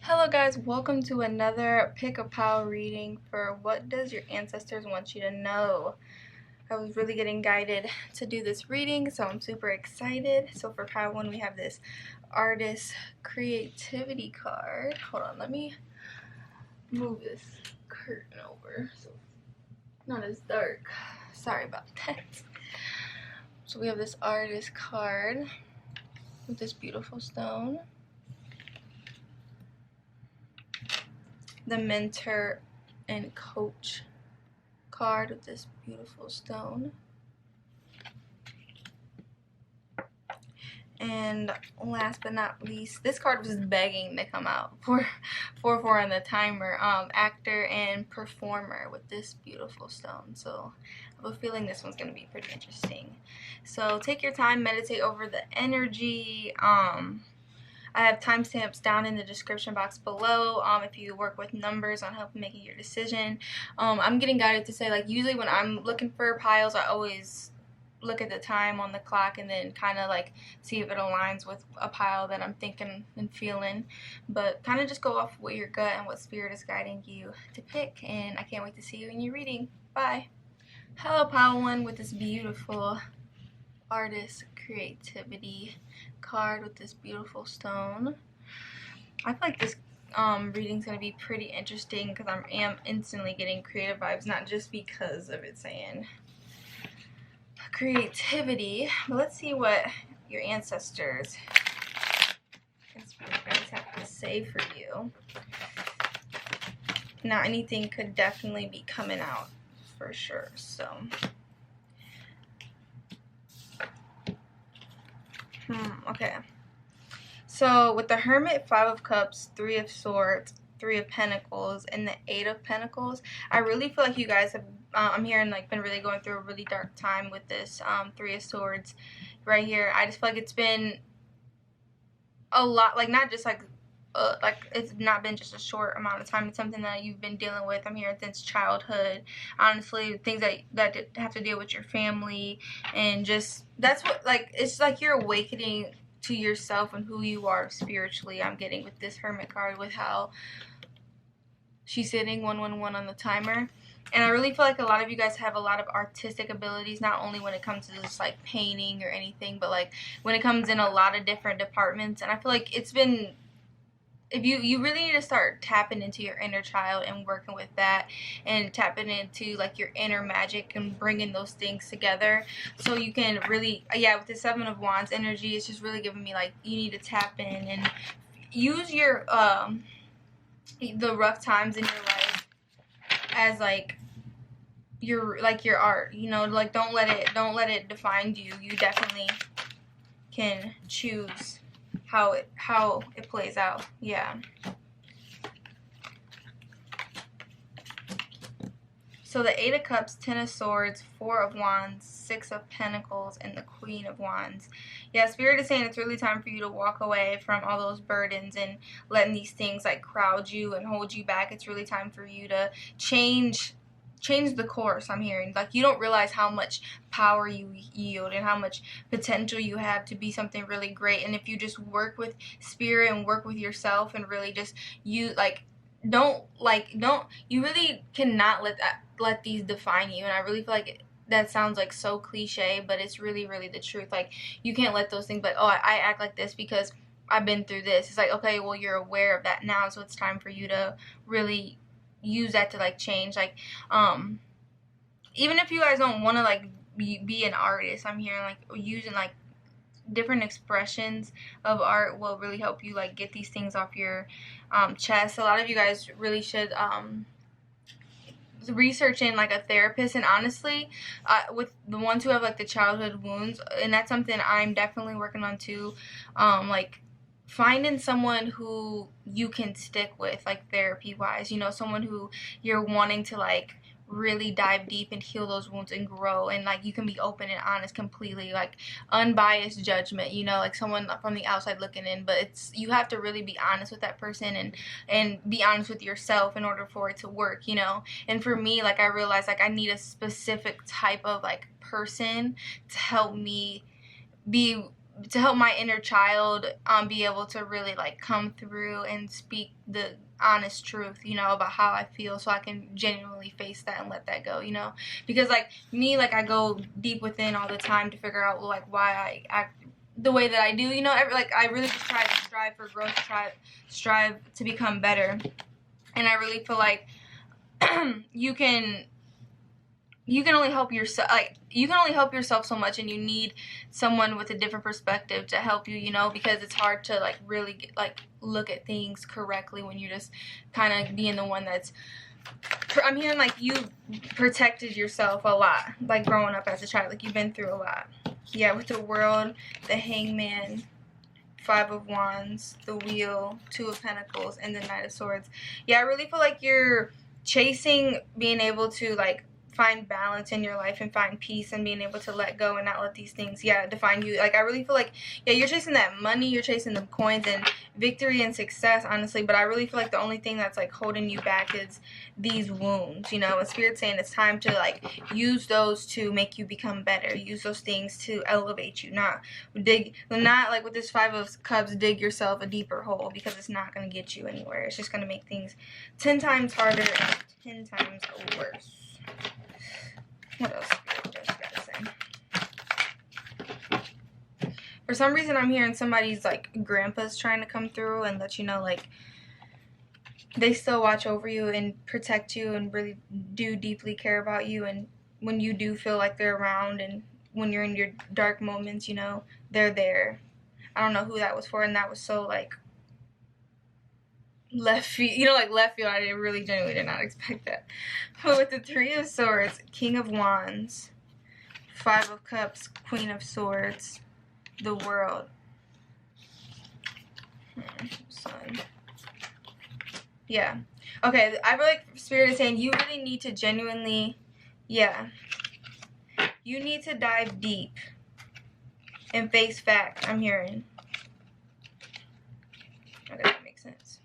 Hello guys, welcome to another pick a pile reading for what does your ancestors want you to know. I was really getting guided to do this reading, so I'm super excited. So for pile 1 we have this artist creativity card. Hold on, let me move this curtain over so it's not as dark. Sorry about that. So we have this artist card with this beautiful stone. The mentor and coach card with this beautiful stone. And last but not least, this card was begging to come out for 4 on the timer. Actor and performer with this beautiful stone. So I have a feeling this one's going to be pretty interesting. So take your time, meditate over the energy. I have timestamps down in the description box below if you work with numbers on helping making your decision. I'm getting guided to say, like, usually when I'm looking for piles, I always look at the time on the clock and then kind of like see if it aligns with a pile that I'm thinking and feeling, but kind of just go off what your gut and what spirit is guiding you to pick. And I can't wait to see you in your reading. Bye. Hello pile 1 with this beautiful artist creativity card with this beautiful stone. I feel like this reading's going to be pretty interesting because I am instantly getting creative vibes, not just because of it saying creativity, but let's see what your ancestors and spirit guides have to say for you. Now anything could definitely be coming out for sure, so okay. So with the Hermit, 5 of Cups, 3 of Swords, 3 of Pentacles, and the 8 of Pentacles, I really feel like you guys have, I'm hearing, like, been really going through a really dark time with this 3 of Swords right here. I just feel like it's been a lot, like, not just like it's not been just a short amount of time. It's something that you've been dealing with, I'm hearing, since childhood. Honestly, things that have to deal with your family, and just, that's what, like, it's like you're awakening to yourself and who you are spiritually. I'm getting with this Hermit card, with how she's sitting 111 on the timer. And I really feel like a lot of you guys have a lot of artistic abilities, not only when it comes to just like painting or anything, but like when it comes in a lot of different departments. And I feel like it's been, if you really need to start tapping into your inner child and working with that, and tapping into like your inner magic and bringing those things together, so you can really, yeah, with the 7 of Wands energy, it's just really giving me like you need to tap in and use your the rough times in your life as like your art, you know, like don't let it define you. You definitely can choose how it plays out. Yeah. So the 8 of Cups, 10 of Swords, 4 of Wands, 6 of Pentacles, and the Queen of Wands. Yeah, Spirit is saying it's really time for you to walk away from all those burdens and letting these things like crowd you and hold you back. It's really time for you to change the course. I'm hearing, like, you don't realize how much power you yield and how much potential you have to be something really great. And if you just work with spirit and work with yourself and really just you you really cannot let these define you. And I really feel like that sounds like so cliche, but it's really, really the truth. Like, you can't let those things, like, oh, I act like this because I've been through this. It's like, okay, well, you're aware of that now, so it's time for you to really use that to like change. Like, even if you guys don't want to like be an artist, I'm hearing like using like different expressions of art will really help you like get these things off your chest. A lot of you guys really should research in like a therapist. And honestly, with the ones who have like the childhood wounds, and that's something I'm definitely working on too, like finding someone who you can stick with, like therapy wise, you know, someone who you're wanting to like really dive deep and heal those wounds and grow, and like you can be open and honest completely, like unbiased judgment, you know, like someone from the outside looking in. But it's, you have to really be honest with that person and be honest with yourself in order for it to work, you know. And for me, like, I realized like I need a specific type of like person to help me be to help my inner child be able to really like come through and speak the honest truth, you know, about how I feel, so I can genuinely face that and let that go, you know, because like me, like I go deep within all the time to figure out like why I act the way that I do, you know. Like I really just try to strive for growth, strive to become better, and I really feel like you can only help yourself, like you can only help yourself so much, and you need someone with a different perspective to help you, you know, because it's hard to like really get, like look at things correctly when you're just kind of being the one that's, I'm hearing like you protected yourself a lot, like growing up as a child, like you've been through a lot. Yeah, with the World, the Hangman, 5 of Wands, the Wheel, 2 of Pentacles, and the Knight of Swords. Yeah, I really feel like you're chasing being able to like find balance in your life and find peace and being able to let go and not let these things, yeah, define you. Like I really feel like, yeah, you're chasing that money, you're chasing the coins and victory and success, honestly, but I really feel like the only thing that's like holding you back is these wounds, you know. And Spirit's saying it's time to like use those to make you become better, use those things to elevate you, not like with this 5 of Cups, dig yourself a deeper hole, because it's not going to get you anywhere. It's just going to make things 10 times harder and 10 times worse. What else gotta say? For some reason, I'm hearing somebody's like grandpa's trying to come through and let you know like they still watch over you and protect you and really do deeply care about you. And when you do feel like they're around and when you're in your dark moments, you know, they're there. I don't know who that was for, and that was so like left field, you know, like left field. I genuinely did not expect that. But with the 3 of Swords, King of Wands, 5 of Cups, Queen of Swords, the World, Sun. Yeah. Okay, I feel like Spirit is saying you really need to genuinely, yeah, you need to dive deep and face fact, I'm hearing. Okay, that makes sense.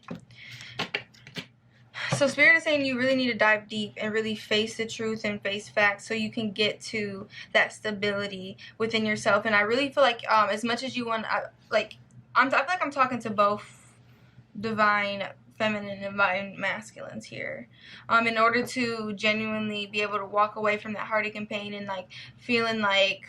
So Spirit is saying you really need to dive deep and really face the truth and face facts so you can get to that stability within yourself. And I really feel like as much as you want, I feel like I'm talking to both divine feminine and divine masculines here. In order to genuinely be able to walk away from that heartache and pain and like feeling like,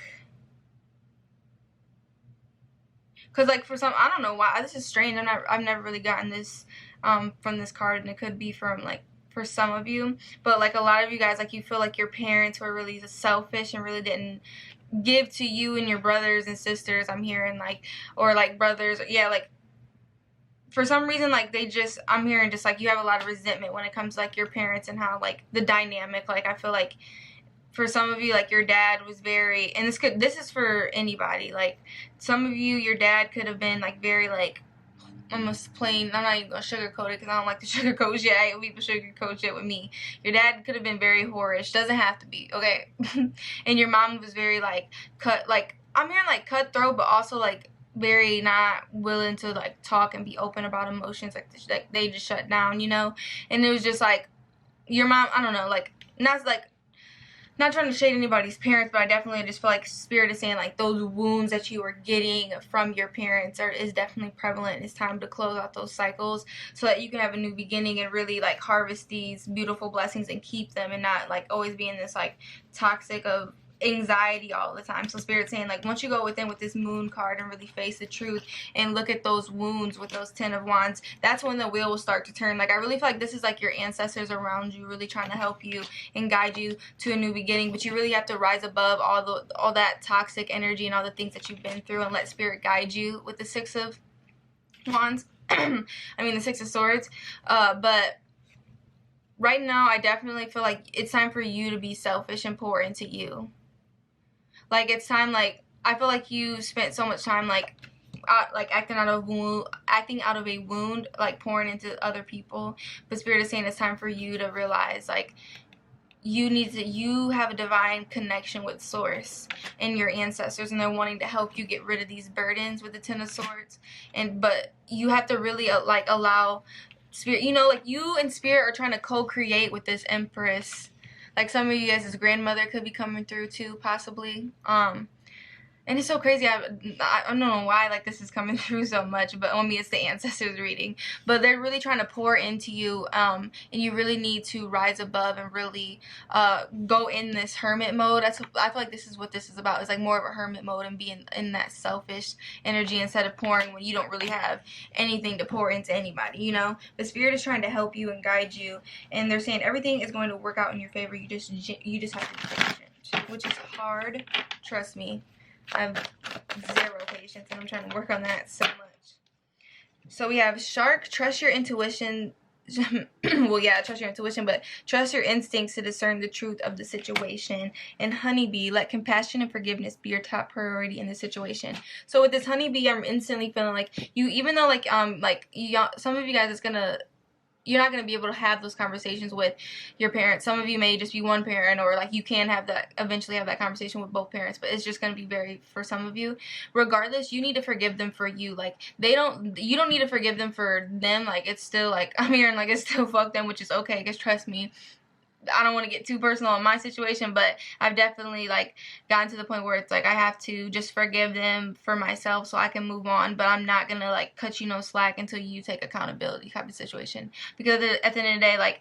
because like for some, I don't know why, this is strange, I've never really gotten this from this card, and it could be from like for some of you, but like a lot of you guys, like you feel like your parents were really selfish and really didn't give to you and your brothers and sisters, I'm hearing, like, or like brothers, yeah, like for some reason, like they just, I'm hearing just like you have a lot of resentment when it comes to like your parents and how like the dynamic, like I feel like for some of you, like your dad was very, and this is for anybody, like some of you, your dad could have been like very like almost plain. I'm not even gonna sugarcoat it because I don't like to sugarcoat shit. I hate when people sugarcoat shit with me. Your dad could have been very whorish. Doesn't have to be, okay? And your mom was very like I'm hearing like cutthroat, but also like very not willing to like talk and be open about emotions. Like they just shut down, you know. And it was just like your mom. I don't know, like not trying to shade anybody's parents, but I definitely just feel like Spirit is saying like those wounds that you are getting from your parents is definitely prevalent. It's time to close out those cycles so that you can have a new beginning and really like harvest these beautiful blessings and keep them, and not like always be in this like toxic of anxiety all the time. So Spirit's saying like once you go within with this Moon card and really face the truth and look at those wounds with those 10 of Wands, that's when the wheel will start to turn. Like I really feel like this is like your ancestors around you really trying to help you and guide you to a new beginning, but you really have to rise above all that toxic energy and all the things that you've been through and let Spirit guide you with the 6 of Wands. I mean the 6 of Swords. But right now I definitely feel like it's time for you to be selfish and pour into you. Like it's time, like I feel like you spent so much time like acting out of a wound, like pouring into other people. But Spirit is saying it's time for you to realize like you have a divine connection with Source and your ancestors, and they're wanting to help you get rid of these burdens with the 10 of Swords. But you have to really like allow Spirit, you know, like you and Spirit are trying to co-create with this Empress. Like some of you guys' grandmother could be coming through too, possibly. And And it's so crazy. I don't know why like this is coming through so much, but on me it's the ancestors reading. But they're really trying to pour into you, and you really need to rise above and really go in this hermit mode. I feel like this is what this is about. It's like more of a hermit mode and being in that selfish energy instead of pouring when you don't really have anything to pour into anybody, you know. The spirit is trying to help you and guide you, and they're saying everything is going to work out in your favor. You just have to be patient, which is hard. Trust me. I have zero patience, and I'm trying to work on that so much. So we have Shark, trust your intuition. Well, yeah, trust your intuition, but trust your instincts to discern the truth of the situation. And Honeybee, let compassion and forgiveness be your top priority in the situation. So with this Honeybee, I'm instantly feeling like you, even though some of you guys, you're not going to be able to have those conversations with your parents. Some of you may just be one parent, or like you can eventually have that conversation with both parents, but it's just going to be for some of you. Regardless, you need to forgive them for you. Like you don't need to forgive them for them. Like it's still like, I'm hearing like it's still fuck them, which is okay, because trust me, I don't want to get too personal in my situation, but I've definitely like gotten to the point where it's like I have to just forgive them for myself so I can move on, but I'm not gonna like cut you no slack until you take accountability type of situation. Because at the end of the day, like,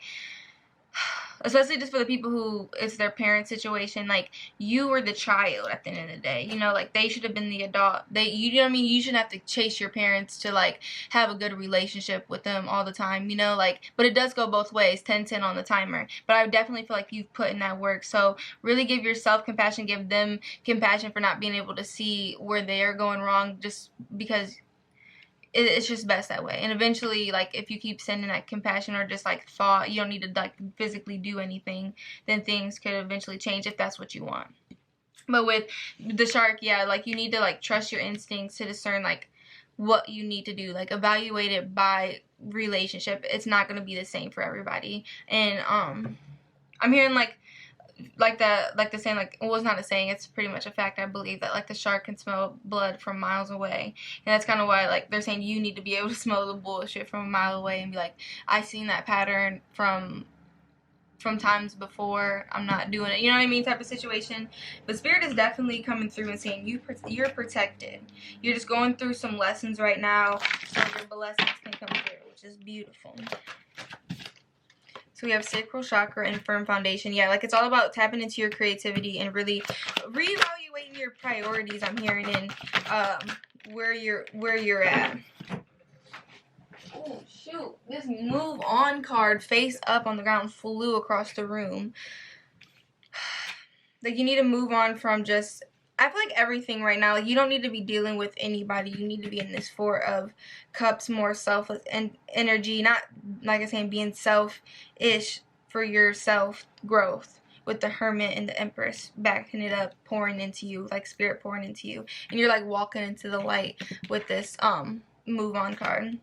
especially just for the people who it's their parent situation, like you were the child at the end of the day, you know, like they should have been the adult. You know what I mean? You shouldn't have to chase your parents to like have a good relationship with them all the time, you know, like, but it does go both ways, 10-10 on the timer. But I definitely feel like you've put in that work. So really give yourself compassion, give them compassion for not being able to see where they are going wrong, just because it's just best that way. And eventually, like, if you keep sending that compassion or just like thought, you don't need to like physically do anything, then things could eventually change if that's what you want. But with the Shark, yeah, like you need to like trust your instincts to discern like what you need to do, like evaluate it by relationship. It's not going to be the same for everybody. And I'm hearing like the saying, like, well, it's not a saying, it's pretty much a fact, I believe, that like the shark can smell blood from miles away. And that's kind of why like they're saying you need to be able to smell the bullshit from a mile away and be like, I seen that pattern from times before, I'm not doing it, you know what I mean, type of situation. But spirit is definitely coming through and saying you're protected. You're just going through some lessons right now so your blessings can come through, which is beautiful. So we have sacral chakra and firm foundation. Yeah, like it's all about tapping into your creativity and really reevaluating your priorities. I'm hearing in where you're at. Oh shoot! This move on card face up on the ground flew across the room. Like you need to move on from just, I feel like everything right now, like you don't need to be dealing with anybody. You need to be in this Four of Cups, more selfless and energy, not like I'm saying being selfish for your self growth, with the Hermit and the Empress backing it up, pouring into you, like spirit pouring into you, and you're like walking into the light with this move on card.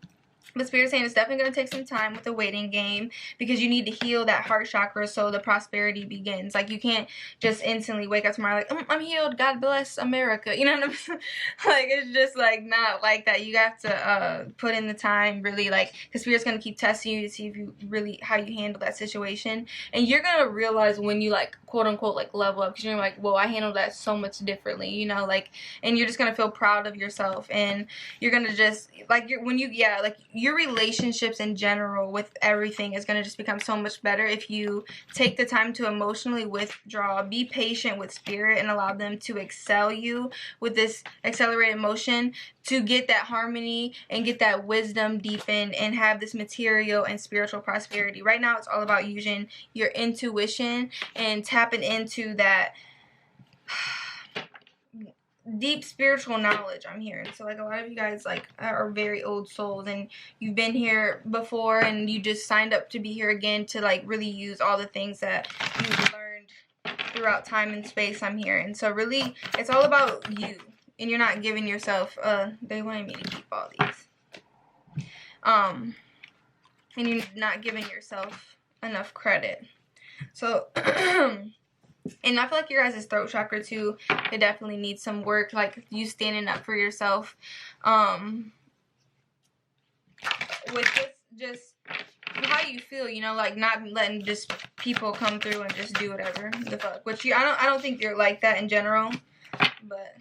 But Spirit's saying it's definitely going to take some time with the waiting game, because you need to heal that heart chakra so the prosperity begins. Like, you can't just instantly wake up tomorrow like, I'm healed, God bless America. You know what I'm saying? Like, it's just, like, not like that. You have to put in the time, really, like, because Spirit's going to keep testing you to see if you really, how you handle that situation. And you're going to realize when you, like, quote-unquote, like, level up, because you're like, whoa, I handled that so much differently, you know, like, and you're just going to feel proud of yourself, and you're going to just, like, your relationships in general with everything is going to just become so much better if you take the time to emotionally withdraw, be patient with spirit, and allow them to excel you with this accelerated motion to get that harmony and get that wisdom deepened and have this material and spiritual prosperity. Right now it's all about using your intuition and tapping into that deep spiritual knowledge, I'm hearing. So like a lot of you guys like are very old souls, and you've been here before and you just signed up to be here again to like really use all the things that you've learned throughout time and space, I'm hearing. So really it's all about you, and you're not giving yourself they wanted me to keep all these and you're not giving yourself enough credit. So and I feel like your guys' throat chakra too, it definitely needs some work, like you standing up for yourself. With just how you feel, you know, like not letting just people come through and just do whatever the fuck. Which I don't think you're like that in general, but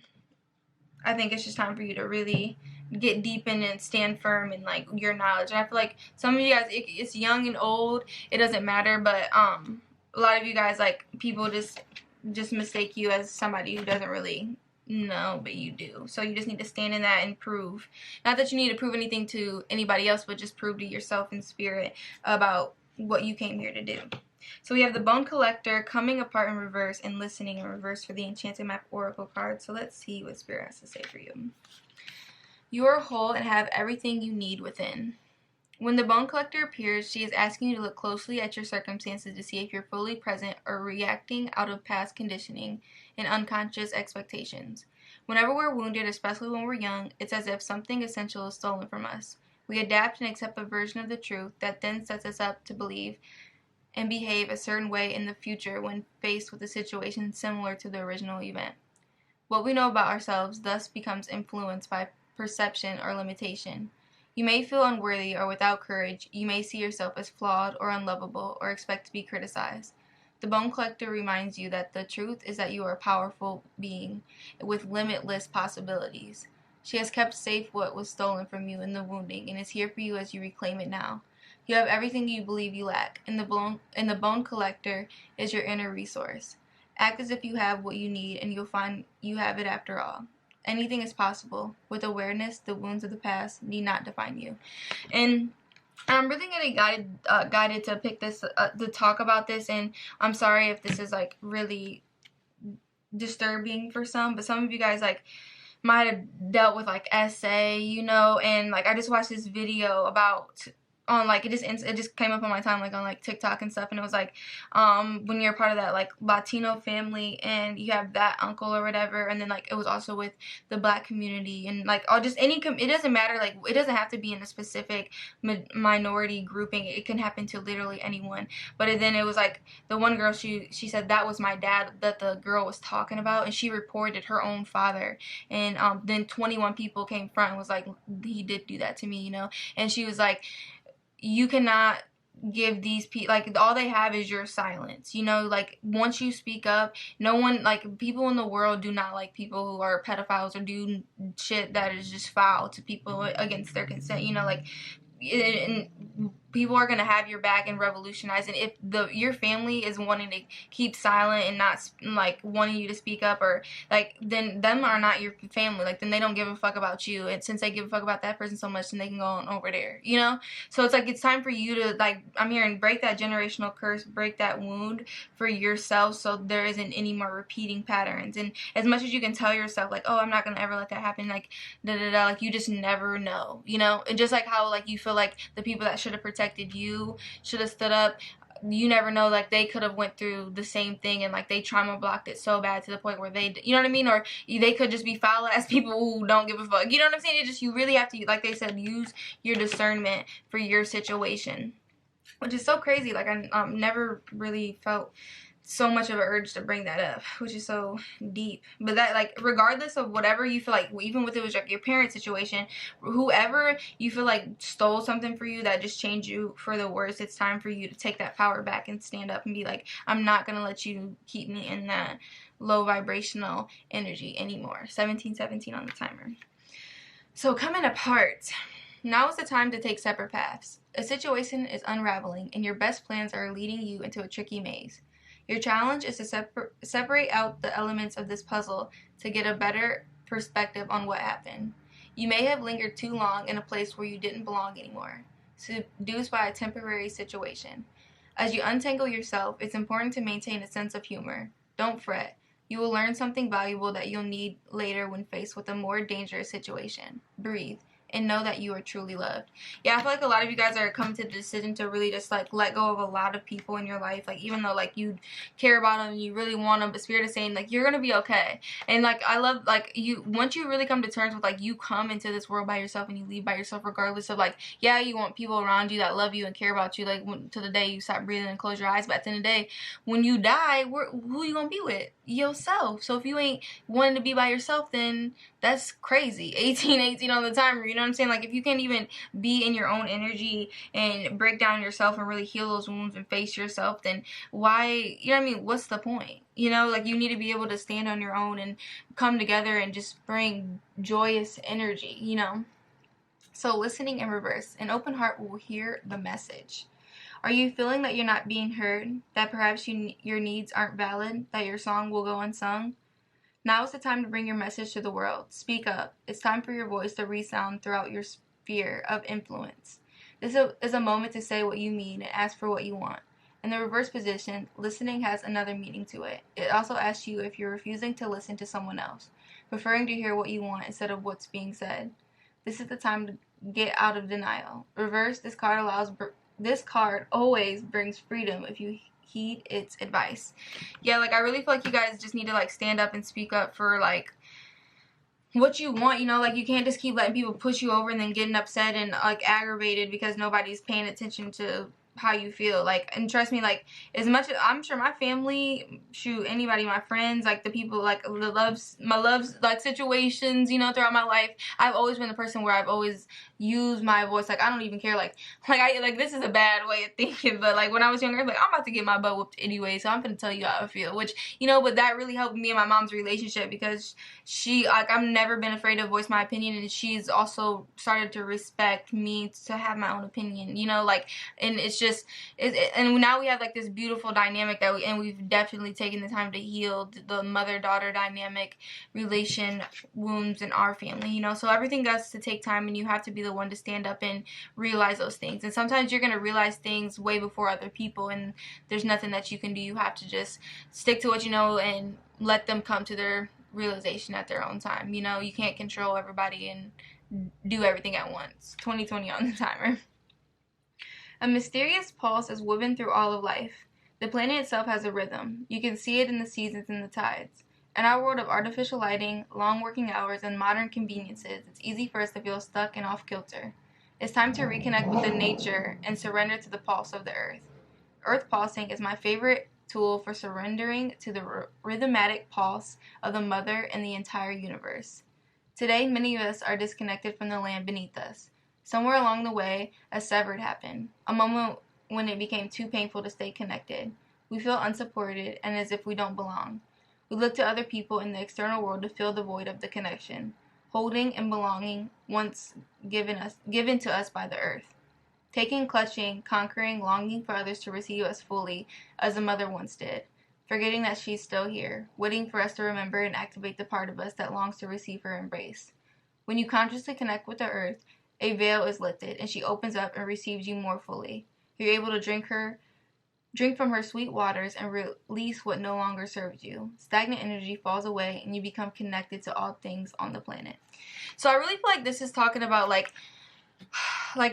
I think it's just time for you to really get deep in and stand firm in like your knowledge. And I feel like some of you guys, it's young and old, it doesn't matter, but a lot of you guys, like, people just mistake you as somebody who doesn't really know, but you do. So you just need to stand in that and prove, not that you need to prove anything to anybody else, but just prove to yourself in spirit about what you came here to do. So we have the Bone Collector, Coming Apart in reverse, and Listening in reverse for the Enchanted Map Oracle card. So let's see what Spirit has to say for you. You are whole and have everything you need within. When the Bone Collector appears, she is asking you to look closely at your circumstances to see if you're fully present or reacting out of past conditioning and unconscious expectations. Whenever we're wounded, especially when we're young, it's as if something essential is stolen from us. We adapt and accept a version of the truth that then sets us up to believe and behave a certain way in the future when faced with a situation similar to the original event. What we know about ourselves thus becomes influenced by perception or limitation. You may feel unworthy or without courage. You may see yourself as flawed or unlovable or expect to be criticized. The Bone Collector reminds you that the truth is that you are a powerful being with limitless possibilities. She has kept safe what was stolen from you in the wounding and is here for you as you reclaim it now. You have everything you believe you lack, and the Bone Collector is your inner resource. Act as if you have what you need, and you'll find you have it after all. Anything is possible. With awareness, the wounds of the past need not define you. And I'm really getting guided to pick this, to talk about this, and I'm sorry if this is, like, really disturbing for some, but some of you guys, like, might have dealt with, like, SA, you know, and, like, I just watched this video about, on, like, it just came up on my time, like, on, like, TikTok and stuff, and it was, like, when you're part of that, like, Latino family, and you have that uncle or whatever, and then, like, it was also with the black community, and, like, all just any, it doesn't matter, like, it doesn't have to be in a specific minority grouping, it can happen to literally anyone, but then it was, like, the one girl, she said that was my dad that the girl was talking about, and she reported her own father, and, then 21 people came front and was, like, he did do that to me, you know, and she was, like, you cannot give these people, like, all they have is your silence, you know, like, once you speak up, no one, like, people in the world do not like people who are pedophiles or do shit that is just foul to people against their consent, you know, like, and people are going to have your back and revolutionize, and if your family is wanting to keep silent and not, like, wanting you to speak up, or, like, then them are not your family, like, then they don't give a fuck about you, and since they give a fuck about that person so much, then they can go on over there, you know, so it's, like, it's time for you to, like, I'm hearing, break that generational curse, break that wound for yourself, so there isn't any more repeating patterns, and as much as you can tell yourself, like, oh, I'm not going to ever let that happen, like, da-da-da, like, you just never know, you know, and just like how, like, you feel like the people that should have protected you should have stood up, you never know, like, they could have went through the same thing and, like, they trauma blocked it so bad to the point where they, you know what I mean, or they could just be foul ass people who don't give a fuck, you know what I'm saying, it just, you really have to, like they said, use your discernment for your situation, which is so crazy, like, I never really felt so much of an urge to bring that up, which is so deep. But that, like, regardless of whatever you feel like, even if it was like your parent situation, whoever you feel like stole something for you that just changed you for the worse, it's time for you to take that power back and stand up and be like, I'm not gonna let you keep me in that low vibrational energy anymore. 1717 on the timer. So, coming apart. Now is the time to take separate paths. A situation is unraveling and your best plans are leading you into a tricky maze. Your challenge is to separate out the elements of this puzzle to get a better perspective on what happened. You may have lingered too long in a place where you didn't belong anymore, seduced by a temporary situation. As you untangle yourself, it's important to maintain a sense of humor. Don't fret. You will learn something valuable that you'll need later when faced with a more dangerous situation. Breathe. And know that you are truly loved. Yeah, I feel like a lot of you guys are coming to the decision to really just, like, let go of a lot of people in your life. Like, even though, like, you care about them and you really want them, but Spirit is saying, like, you're going to be okay. And, like, I love, like, once you really come to terms with, like, you come into this world by yourself and you leave by yourself regardless of, like, yeah, you want people around you that love you and care about you, like, to the day you stop breathing and close your eyes. But at the end of the day, when you die, who you going to be with? Yourself. So if you ain't wanting to be by yourself, then that's crazy. 1818 on the timer, you know know what I'm saying? Like, if you can't even be in your own energy and break down yourself and really heal those wounds and face yourself, then why, you know what I mean? What's the point? You know, like, you need to be able to stand on your own and come together and just bring joyous energy, you know? So listening in reverse, an open heart will hear the message. Are you feeling that you're not being heard, that perhaps your needs aren't valid, that your song will go unsung? Now is the time to bring your message to the world. Speak up. It's time for your voice to resound throughout your sphere of influence. This is a moment to say what you mean and ask for what you want. In the reverse position, listening has another meaning to it. It also asks you if you're refusing to listen to someone else, preferring to hear what you want instead of what's being said. This is the time to get out of denial. Reverse, this card always brings freedom if you heed its advice. Yeah, like, I really feel like you guys just need to, like, stand up and speak up for, like, what you want, you know? Like, you can't just keep letting people push you over and then getting upset and, like, aggravated because nobody's paying attention to how you feel. Like, and trust me, like, as much as I'm sure my family, shoot, anybody, my friends, like, the people, like, my loves, like, situations, you know, throughout my life, I've always been the person where I've always used my voice. Like, I don't even care, like, this is a bad way of thinking, but, like, when I was younger, I'm like, I'm about to get my butt whooped anyway, so I'm gonna tell you how I feel, which, you know, but that really helped me and my mom's relationship because she, like, I've never been afraid to voice my opinion, and she's also started to respect me to have my own opinion, you know, like, and it's just, and now we have, like, this beautiful dynamic that we've definitely taken the time to heal the mother-daughter dynamic relation wounds in our family, you know, so everything has to take time, and you have to be the one to stand up and realize those things, and sometimes you're going to realize things way before other people, and there's nothing that you can do. You have to just stick to what you know and let them come to their realization at their own time, you know. You can't control everybody and do everything at once. 2020 on the timer. A mysterious pulse is woven through all of life. The planet itself has a rhythm. You can see it in the seasons and the tides. In our world of artificial lighting, long working hours, and modern conveniences, it's easy for us to feel stuck and off kilter. It's time to reconnect with the nature and surrender to the pulse of the earth. Earth pulsing is my favorite tool for surrendering to the rhythmatic pulse of the mother and the entire universe. Today, many of us are disconnected from the land beneath us. Somewhere along the way, a severed happened, a moment when it became too painful to stay connected. We feel unsupported and as if we don't belong. We look to other people in the external world to fill the void of the connection, holding and belonging once given to us by the earth. Taking, clutching, conquering, longing for others to receive us fully, as a mother once did. Forgetting that she's still here, waiting for us to remember and activate the part of us that longs to receive her embrace. When you consciously connect with the earth, a veil is lifted, and she opens up and receives you more fully. You're able to drink from her sweet waters and release what no longer serves you. Stagnant energy falls away, and you become connected to all things on the planet. So I really feel like this is talking about, like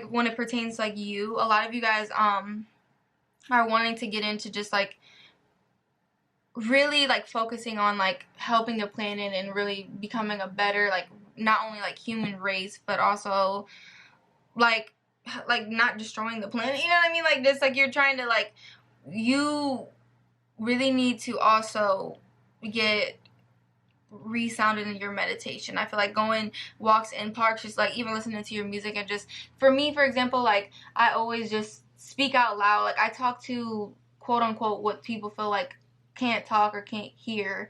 when it pertains to, like, you. A lot of you guys are wanting to get into just, like, really, like, focusing on, like, helping the planet and really becoming a better, like, not only, like, human race, but also, like not destroying the planet, you know what I mean? Like, just, like, you're trying to, like, you really need to also get resounded in your meditation. I feel like going walks in parks, just, like, even listening to your music, and just, for me, for example, like, I always just speak out loud. Like, I talk to, quote unquote, what people feel like can't talk or can't hear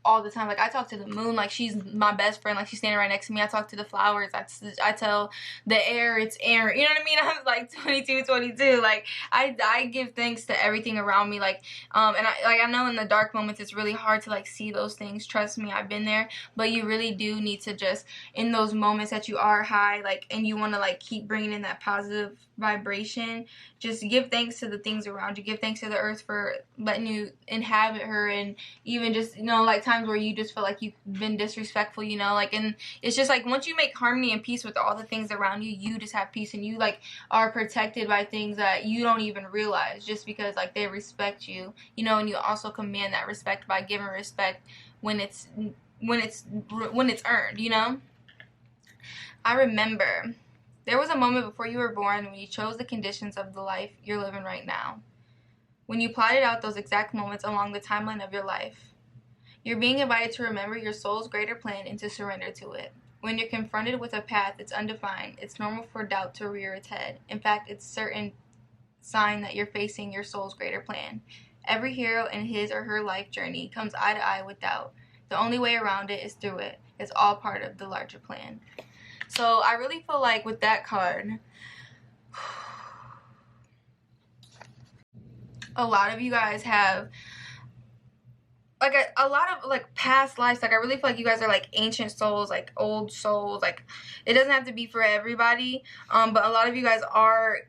all the time. Like, I talk to the moon, like, she's my best friend, like, she's standing right next to me. I talk to the flowers. I tell the air it's air, you know what I mean? I'm like 22. Like, I give thanks to everything around me, like, and I know in the dark moments it's really hard to, like, see those things. Trust me, I've been there. But you really do need to just, in those moments that you are high, like, and you want to, like, keep bringing in that positive vibration, just give thanks to the things around you. Give thanks to the earth for letting you inhabit her, and even just, you know, like, times where you just feel like you've been disrespectful, you know, like, and it's just like, once you make harmony and peace with all the things around you, you just have peace, and you, like, are protected by things that you don't even realize, just because, like, they respect you, you know. And you also command that respect by giving respect when it's earned, you know. I remember there was a moment before you were born when you chose the conditions of the life you're living right now. When you plotted out those exact moments along the timeline of your life, you're being invited to remember your soul's greater plan and to surrender to it. When you're confronted with a path that's undefined, it's normal for doubt to rear its head. In fact, it's certain sign that you're facing your soul's greater plan. Every hero in his or her life journey comes eye to eye with doubt. The only way around it is through it. It's all part of the larger plan. So I really feel like with that card, a lot of you guys have like a lot of like past lives. Like I really feel like you guys are like ancient souls, like old souls. Like it doesn't have to be for everybody, but a lot of you guys are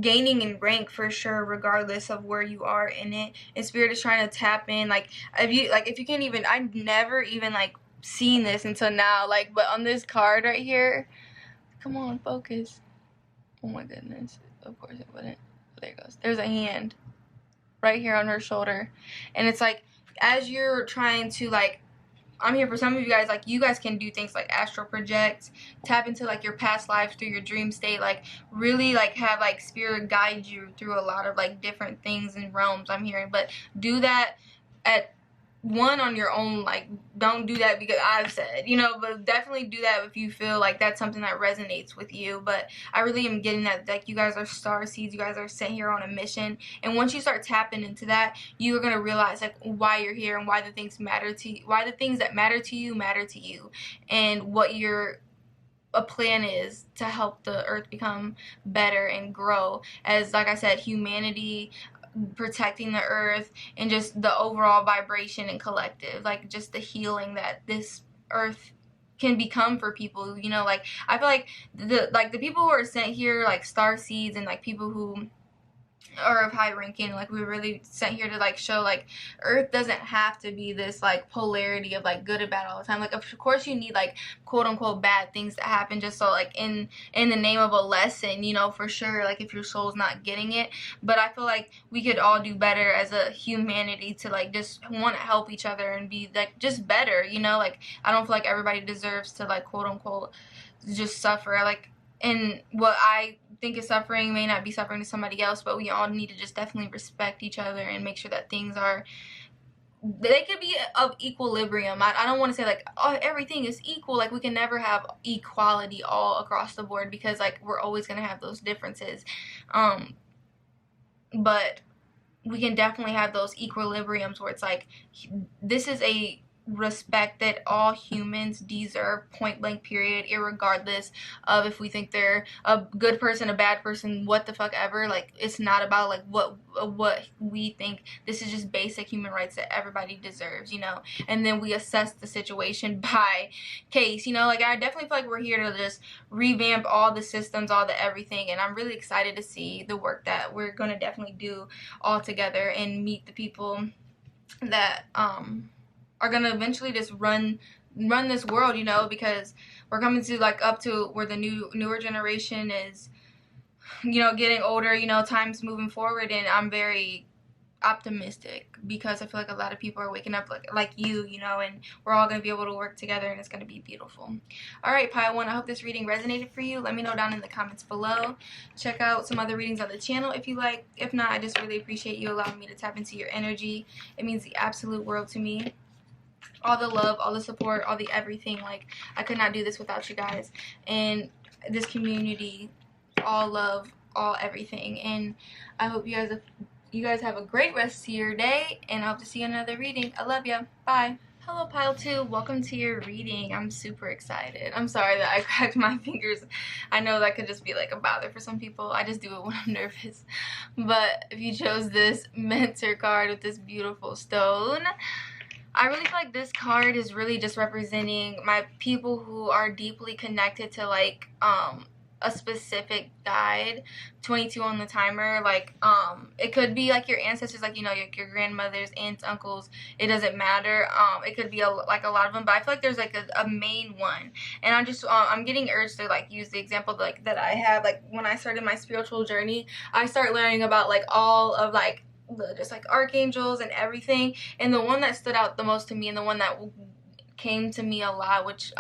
gaining in rank for sure, regardless of where you are in it. And spirit is trying to tap in. Like if you can't even, I've never even like seen this until now. Like, but on this card right here, come on, focus. Oh my goodness, of course it wouldn't. There it goes. There's a hand right here on her shoulder, and it's like, as you're trying to like, I'm here for some of you guys, like you guys can do things like astral project, tap into like your past lives through your dream state, like really like have like spirit guide you through a lot of like different things and realms, I'm hearing. But do that at one on your own. Like don't do that because I've said, you know, but definitely do that if you feel like that's something that resonates with you. But I really am getting that like you guys are star seeds, you guys are sent here on a mission, and once you start tapping into that, you are going to realize like why you're here and why the things matter to you, why the things that matter to you, and what your a plan is to help the earth become better and grow as, like I said, humanity, protecting the earth, and just the overall vibration and collective, like just the healing that this earth can become for people. You know, like I feel like the people who are sent here, like star seeds and like people who are of high ranking, like we're really sent here to like show like earth doesn't have to be this like polarity of like good and bad all the time. Like of course you need like quote unquote bad things to happen just so like in the name of a lesson, you know, for sure, like if your soul's not getting it. But I feel like we could all do better as a humanity to like just want to help each other and be like just better, you know. Like I don't feel like everybody deserves to like quote unquote just suffer. Like, and what I think is suffering may not be suffering to somebody else, but we all need to just definitely respect each other and make sure that things are, they could be of equilibrium. I don't want to say like, oh, everything is equal. Like we can never have equality all across the board because like we're always going to have those differences. But we can definitely have those equilibriums where it's like, this is a respect that all humans deserve, point blank period, irregardless of if we think they're a good person, a bad person, what the fuck ever. Like it's not about like what we think. This is just basic human rights that everybody deserves, you know. And then we assess the situation by case, you know. Like I definitely feel like we're here to just revamp all the systems, all the everything, and I'm really excited to see the work that we're going to definitely do all together and meet the people that are gonna eventually just run this world, you know, because we're coming to like up to where the newer generation is, you know, getting older, you know, time's moving forward, and I'm very optimistic because I feel like a lot of people are waking up like you know, and we're all gonna be able to work together and it's gonna be beautiful. All right, pile one, I hope this reading resonated for you. Let me know down in the comments below. Check out some other readings on the channel if you like. If not, I just really appreciate you allowing me to tap into your energy. It means the absolute world to me. All the love, all the support, all the everything. Like I could not do this without you guys and this community. All love, all everything, and I hope you guys have a great rest of your day, and I hope to see you in another reading. I love you. Bye. Hello, pile 2. Welcome to your reading. I'm super excited. I'm sorry that I cracked my fingers. I know that could just be like a bother for some people. I just do it when I'm nervous. But if you chose this mentor card with this beautiful stone, I really feel like this card is really just representing my people who are deeply connected to like a specific guide. 22 on the timer. Like it could be like your ancestors, like, you know, your grandmothers, aunts, uncles. It doesn't matter. It could be like a lot of them, but I feel like there's like a main one, and I'm just I'm getting urged to like use the example like that I have. Like when I started my spiritual journey, I start learning about like all of like just like archangels and everything, and the one that stood out the most to me and the one that came to me a lot, which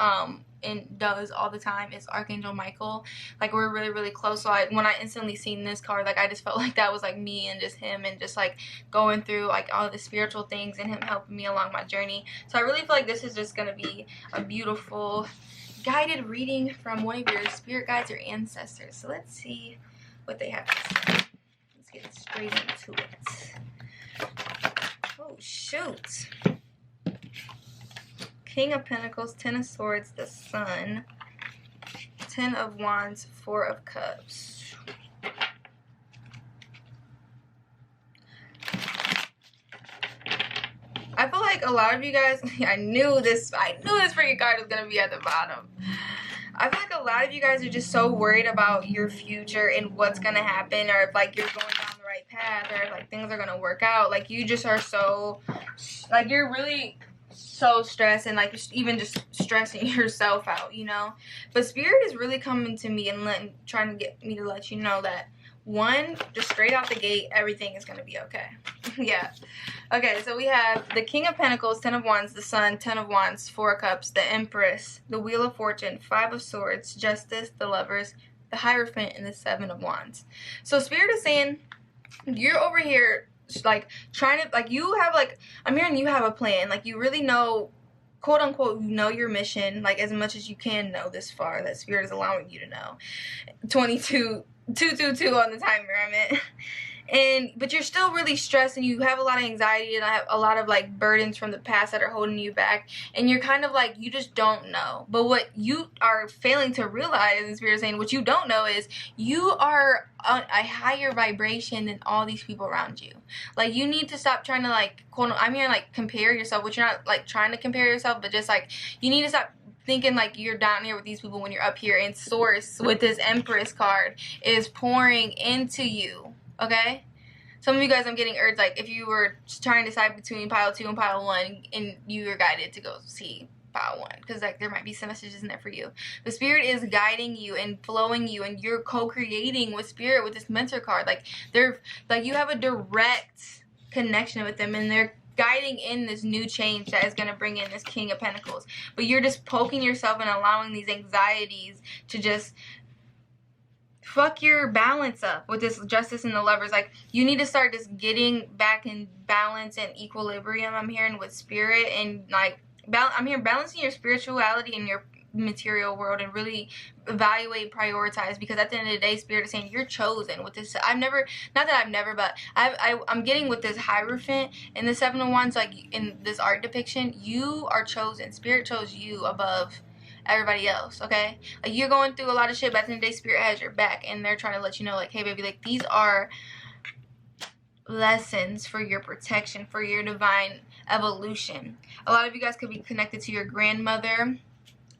and does all the time, is Archangel Michael. Like we're really, really close. So when I instantly seen this card, like I just felt like that was like me and just him, and just like going through like all the spiritual things and him helping me along my journey. So I really feel like this is just gonna be a beautiful guided reading from one of your spirit guides or ancestors. So let's see what they have to say. Let's get straight into it. Oh, shoot. King of Pentacles, 10 of Swords, the Sun, 10 of Wands, 4 of Cups. I feel like a lot of you guys, I knew this freaking card was going to be at the bottom. I feel like a lot of you guys are just so worried about your future and what's going to happen, or if like you're going down the right path, or if like things are going to work out. Like you just are so, like you're really so stressed, and like even just stressing yourself out, you know. But Spirit is really coming to me and trying to get me to let you know that, one, just straight out the gate, everything is going to be okay. Yeah. Okay, so we have the King of Pentacles, 10 of Wands, the Sun, 10 of Wands, 4 of Cups, the Empress, the Wheel of Fortune, 5 of Swords, Justice, the Lovers, the Hierophant, and the 7 of Wands. So Spirit is saying you're over here like trying to, like you have like, I'm hearing you have a plan. Like you really know, quote unquote, you know your mission, like as much as you can know this far, that Spirit is allowing you to know. 222 on the timer, I meant. But you're still really stressed, and you have a lot of anxiety, and I have a lot of like burdens from the past that are holding you back, and you're kind of like, you just don't know. But what you are failing to realize, and Spirit is saying, what you don't know is you are a higher vibration than all these people around you. Like you need to stop trying to like, quote, I'm here like compare yourself, which you're not like trying to compare yourself, but just like you need to stop thinking like you're down here with these people when you're up here. And Source with this Empress card is pouring into you. Okay? Some of you guys, I'm getting urged, like, if you were trying to decide between pile 2 and pile 1, and you were guided to go see pile 1, because, like, there might be some messages in there for you. The Spirit is guiding you and flowing you, and you're co-creating with Spirit with this Mentor card. Like, you have a direct connection with them, and they're guiding in this new change that is going to bring in this King of Pentacles. But you're just poking yourself and allowing these anxieties to just fuck your balance up with this Justice and the Lovers. Like you need to start just getting back in balance and equilibrium, I'm hearing, with Spirit, and like I'm hearing balancing your spirituality and your material world, and really evaluate, prioritize, because at the end of the day, Spirit is saying you're chosen with this. I'm getting with this Hierophant and the 7 of Wands, like in this art depiction, you are chosen. Spirit chose you above everybody else, okay? Like you're going through a lot of shit, but at the end of the day, Spirit has your back, and they're trying to let you know, like, hey baby, like these are lessons for your protection, for your divine evolution. A lot of you guys could be connected to your grandmother.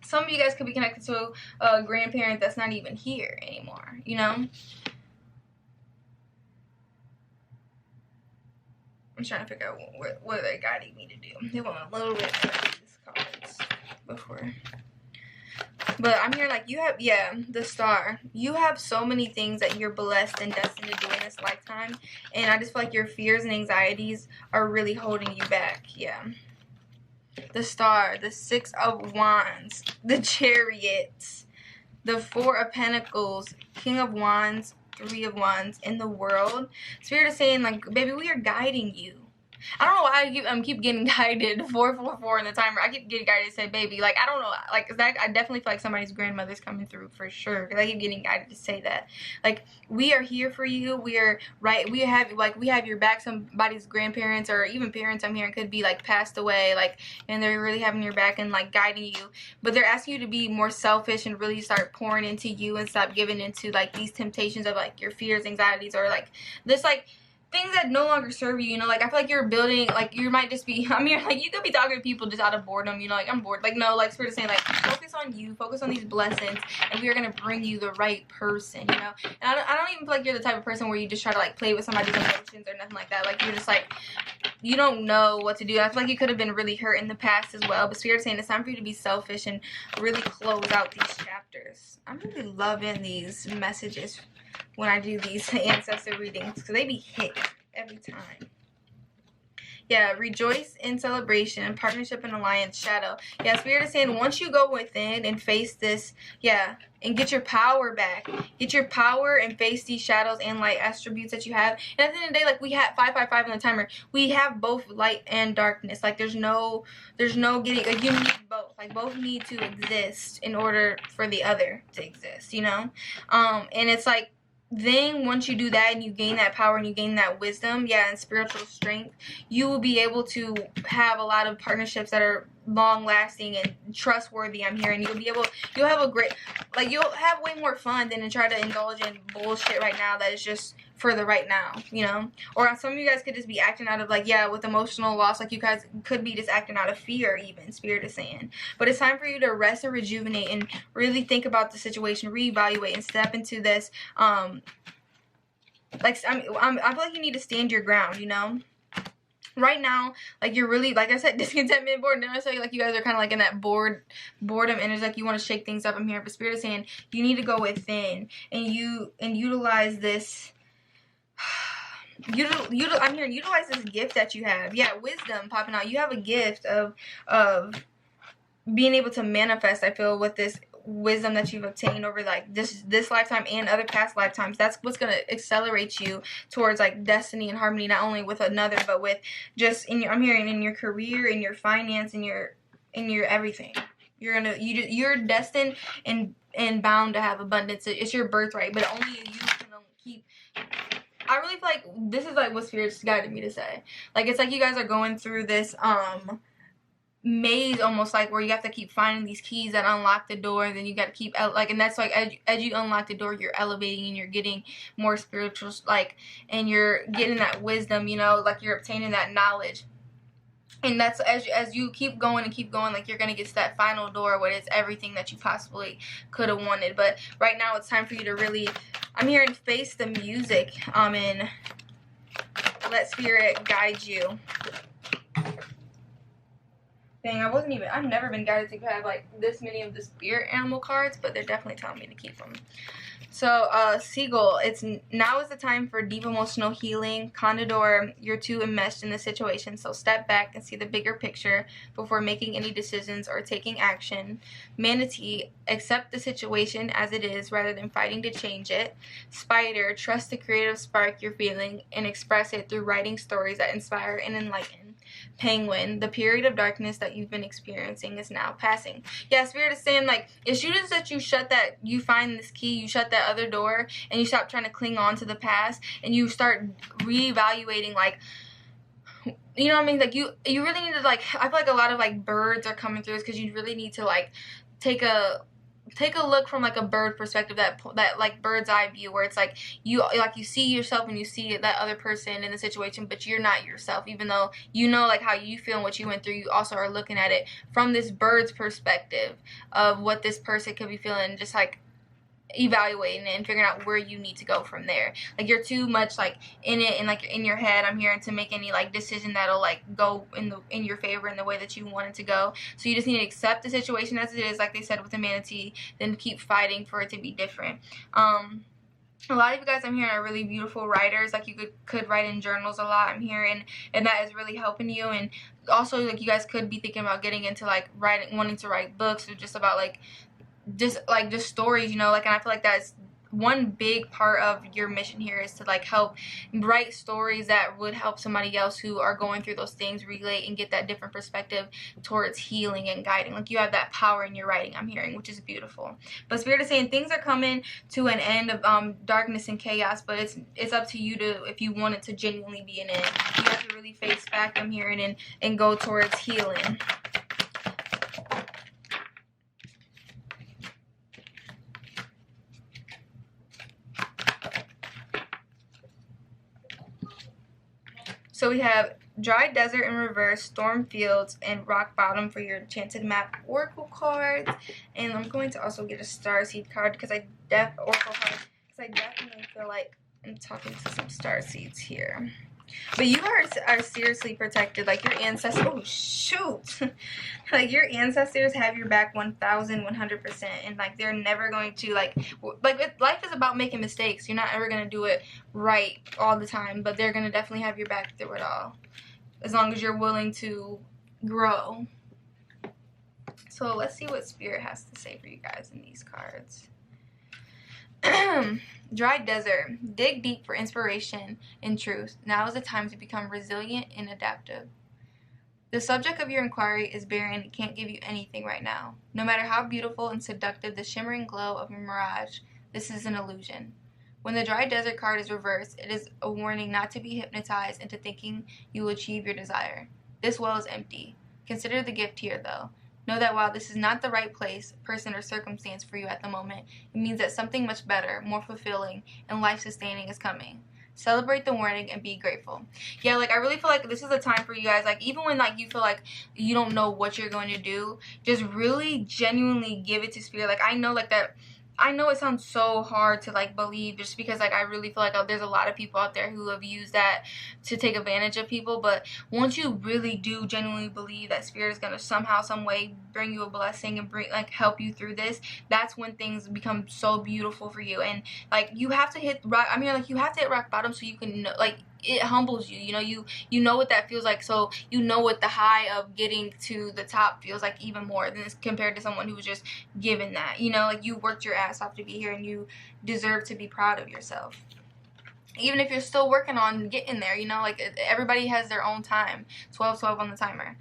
Some of you guys could be connected to a grandparent that's not even here anymore, you know? I'm trying to figure out what they're guiding me to do. They want a little bit of these cards before. But I'm hearing like you have, yeah, the Star. You have so many things that you're blessed and destined to do in this lifetime. And I just feel like your fears and anxieties are really holding you back. Yeah. The Star, the 6 of Wands, the Chariot, the 4 of Pentacles, King of Wands, 3 of Wands, in the World. Spirit is saying, like, baby, we are guiding you. I don't know why I keep getting guided 444 in the timer. I keep getting guided to say baby. Like, I don't know. Like, that, I definitely feel like somebody's grandmother's coming through for sure. Because I keep getting guided to say that. Like, we are here for you. We are right. We have your back. Somebody's grandparents or even parents, I'm hearing, could be like passed away. Like, and they're really having your back and like guiding you. But they're asking you to be more selfish and really start pouring into you and stop giving into like these temptations of like your fears, anxieties, or like this like things that no longer serve you, you know. Like, I feel like you're building, like, you might just be, I mean, like, you could be talking to people just out of boredom, you know, like, I'm bored. Like, no, like, Spirit is saying, like, focus on you, focus on these blessings, and we are going to bring you the right person, you know. And I don't even feel like you're the type of person where you just try to, like, play with somebody's emotions or nothing like that. Like, you're just, like, you don't know what to do. I feel like you could have been really hurt in the past as well, but Spirit is saying it's time for you to be selfish and really close out these chapters. I'm really loving these messages when I do these ancestor readings, because they be hit every time. Yeah, rejoice in celebration, partnership and alliance, shadow. Yeah, Spirit is saying once you go within and face this, yeah, and get your power back. Get your power and face these shadows and light attributes that you have. And at the end of the day, like we have 555 on the timer. We have both light and darkness. Like there's no getting, like you need both. Like both need to exist in order for the other to exist, you know? And it's like, then once you do that and you gain that power and you gain that wisdom, yeah, and spiritual strength, you will be able to have a lot of partnerships that are long lasting and trustworthy. I'm hearing you'll have a great, like you'll have way more fun than to try to indulge in bullshit right now that is just for the right now, you know? Or some of you guys could just be acting out of like, yeah, with emotional loss, like you guys could be just acting out of fear even, Spirit is saying. But it's time for you to rest and rejuvenate and really think about the situation, reevaluate and step into this, like I feel like you need to stand your ground, you know? Right now, like you're really, like I said, discontentment, bored. Then I say like you guys are kind of like in that boredom, and it's like you want to shake things up. I'm here, but Spirit is saying you need to go within and utilize this. I'm hearing utilize this gift that you have. Yeah, wisdom popping out. You have a gift of being able to manifest. I feel with this wisdom that you've obtained over like this lifetime and other past lifetimes. That's what's gonna accelerate you towards like destiny and harmony, not only with another, but with just in your, I'm hearing in your career, in your finance, in your everything. You're destined and bound to have abundance. It's your birthright, but only you can keep. I really feel like this is like what Spirit's guided me to say. Like it's like you guys are going through this maze almost, like where you have to keep finding these keys that unlock the door, and then you got to keep like, and that's like as you unlock the door, you're elevating and you're getting more spiritual, like, and you're getting that wisdom, you know, like you're obtaining that knowledge. And that's as you keep going and keep going, like you're gonna get to that final door where it's everything that you possibly could have wanted. But right now it's time for you to really, I'm hearing, face the music, and let Spirit guide you. Dang, I've never been guided to have like this many of the spirit animal cards, but they're definitely telling me to keep them. So, Seagull, now is the time for deep emotional healing. Condor, you're too enmeshed in the situation, so step back and see the bigger picture before making any decisions or taking action. Manatee, accept the situation as it is rather than fighting to change it. Spider, trust the creative spark you're feeling and express it through writing stories that inspire and enlighten. Penguin, the period of darkness that you've been experiencing is now passing. Yeah, Spirit is saying, like, as soon as that you find this key, you shut that other door, and you stop trying to cling on to the past, and you start reevaluating, like, you know what I mean? Like, you really need to, like, I feel like a lot of, like, birds are coming through because you really need to, like, take a look from like a bird perspective, that like bird's eye view, where it's like you see yourself and you see that other person in the situation, but you're not yourself, even though you know like how you feel and what you went through. You also are looking at it from this bird's perspective of what this person could be feeling, just like evaluating it and figuring out where you need to go from there. Like you're too much like in it and like in your head, I'm hearing, to make any like decision that'll like go in your favor in the way that you want it to go. So you just need to accept the situation as it is, like they said with the manatee, then keep fighting for it to be different. A lot of you guys I'm hearing are really beautiful writers. Like you could write in journals a lot, I'm hearing, and that is really helping you. And also like you guys could be thinking about getting into like wanting to write books, or just about like just stories, you know, like, and I feel like that's one big part of your mission here, is to like help write stories that would help somebody else who are going through those things relate and get that different perspective towards healing and guiding. Like you have that power in your writing, I'm hearing, which is beautiful. But Spirit is saying things are coming to an end of darkness and chaos, but it's up to you to, if you want it to genuinely be an end, you have to really face back, I'm hearing, and go towards healing. So we have Dry Desert in reverse, Storm Fields, and Rock Bottom for your Enchanted Map Oracle cards. And I'm going to also get a Starseed card because I definitely feel like I'm talking to some Starseeds here. But you are seriously protected. Like your ancestors, oh shoot, like your ancestors have your back 1,100%, and like they're never going to like life is about making mistakes. You're not ever gonna do it right all the time, but they're gonna definitely have your back through it all. as long as you're willing to grow. So let's see what Spirit has to say for you guys in these cards. Dry desert. Dig deep for inspiration and truth. Now is the time to become resilient and adaptive. The subject of your inquiry is barren and can't give you anything right now. No matter how beautiful and seductive the shimmering glow of a mirage, this is an illusion. When the dry desert card is reversed, it is a warning not to be hypnotized into thinking you will achieve your desire. This well is empty. Consider the gift here, though. Know that while this is not the right place, person, or circumstance for you at the moment, it means that something much better, more fulfilling, and life-sustaining is coming. Celebrate the warning and be grateful. Yeah, like, I really feel like this is a time for you guys, like, even when, like, you feel like you don't know what you're going to do, just really genuinely give it to Spirit. Like, I know, like, that, I know it sounds so hard to, like, believe, just because, like, I really feel like there's a lot of people out there who have used that to take advantage of people. But once you really do genuinely believe that Spirit is going to somehow, some way bring you a blessing and bring, like, help you through this, that's when things become so beautiful for you. And, like, you have to hit rock, I mean, like, you have to hit rock bottom so you can know, like, it humbles you, you know, you know what that feels like, so you know what the high of getting to the top feels like even more than compared to someone who was just given that, you know, like, you worked your ass off to be here and you deserve to be proud of yourself. Even if you're still working on getting there, you know, like, everybody has their own time. 12-12 on the timer.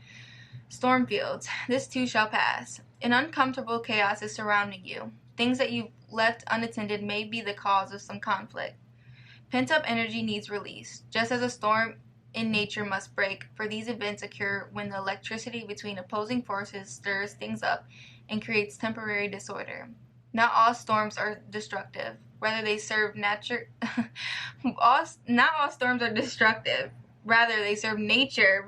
Storm fields. This too shall pass. An uncomfortable chaos is surrounding you. Things that you've left unattended may be the cause of some conflict. Pent-up energy needs release, just as a storm in nature must break, for these events occur when the electricity between opposing forces stirs things up and creates temporary disorder. Not all storms are destructive. Rather, they serve nature. Not all storms are destructive. Rather, they serve nature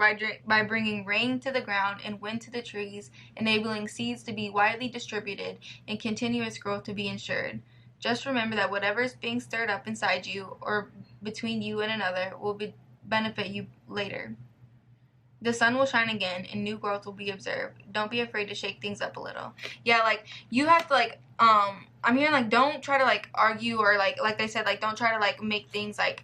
by bringing rain to the ground and wind to the trees, enabling seeds to be widely distributed and continuous growth to be ensured. Just remember that whatever is being stirred up inside you or between you and another will benefit you later. The sun will shine again and new growth will be observed. Don't be afraid to shake things up a little. Yeah, like, you have to, like, I'm hearing, like, don't try to, like, argue or, like they said, like, don't try to, like, make things, like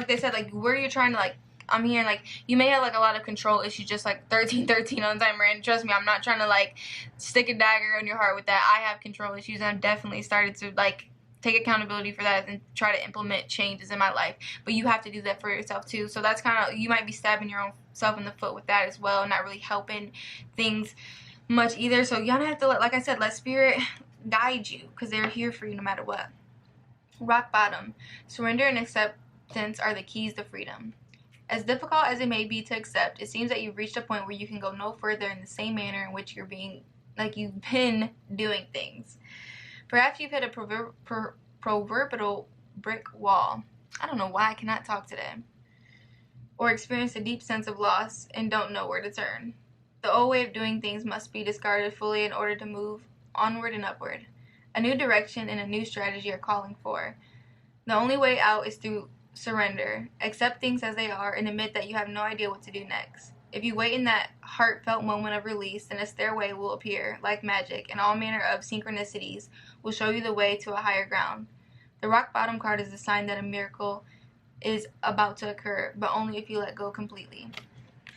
they said, like, where you're trying to, like, I'm hearing, like, you may have, like, a lot of control issues, just, like, 13-13 on the timer, and trust me, I'm not trying to, like, stick a dagger in your heart with that. I have control issues, and I've definitely started to, like, take accountability for that and try to implement changes in my life. But you have to do that for yourself, too. So that's kind of, you might be stabbing your own self in the foot with that as well, not really helping things much either. So y'all have to, like I said, let Spirit guide you, because they're here for you no matter what. Rock bottom. Surrender and acceptance are the keys to freedom. As difficult as it may be to accept, it seems that you've reached a point where you can go no further in the same manner in which you've been doing things. Perhaps you've hit a proverbial brick wall. I don't know why I cannot talk today. Or experienced a deep sense of loss and don't know where to turn. The old way of doing things must be discarded fully in order to move onward and upward. A new direction and a new strategy are calling for. The only way out is through surrender. Accept things as they are and admit that you have no idea what to do next. If you wait in that heartfelt moment of release, then a stairway will appear, like magic, and all manner of synchronicities will show you the way to a higher ground. The rock bottom card is a sign that a miracle is about to occur, but only if you let go completely.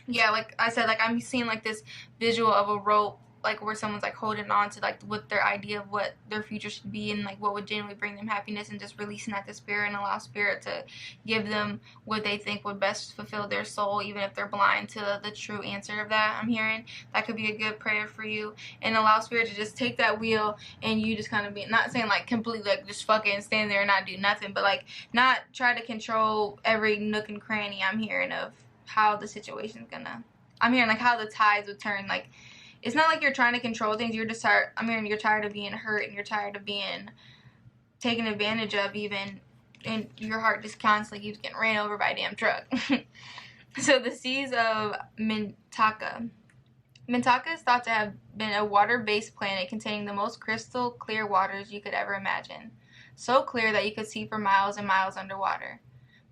Yeah, like I said, like, I'm seeing, like, this visual of a rope, like, where someone's, like, holding on to, like, what their idea of what their future should be and, like, what would genuinely bring them happiness, and just releasing that to Spirit and allow Spirit to give them what they think would best fulfill their soul, even if they're blind to the true answer of that. I'm hearing that could be a good prayer for you, and allow Spirit to just take that wheel and you just kind of be, not saying, like, completely, like, just fucking stand there and not do nothing, but, like, not try to control every nook and cranny. I'm hearing of how the situation's gonna, I'm hearing, like, how the tides would turn. Like, it's not like you're trying to control things. You're just tired. I mean, you're tired of being hurt, and you're tired of being taken advantage of, even, and your heart just constantly keeps getting ran over by a damn truck. So the seas of Mintaka. Mintaka is thought to have been a water-based planet containing the most crystal clear waters you could ever imagine. So clear that you could see for miles and miles underwater.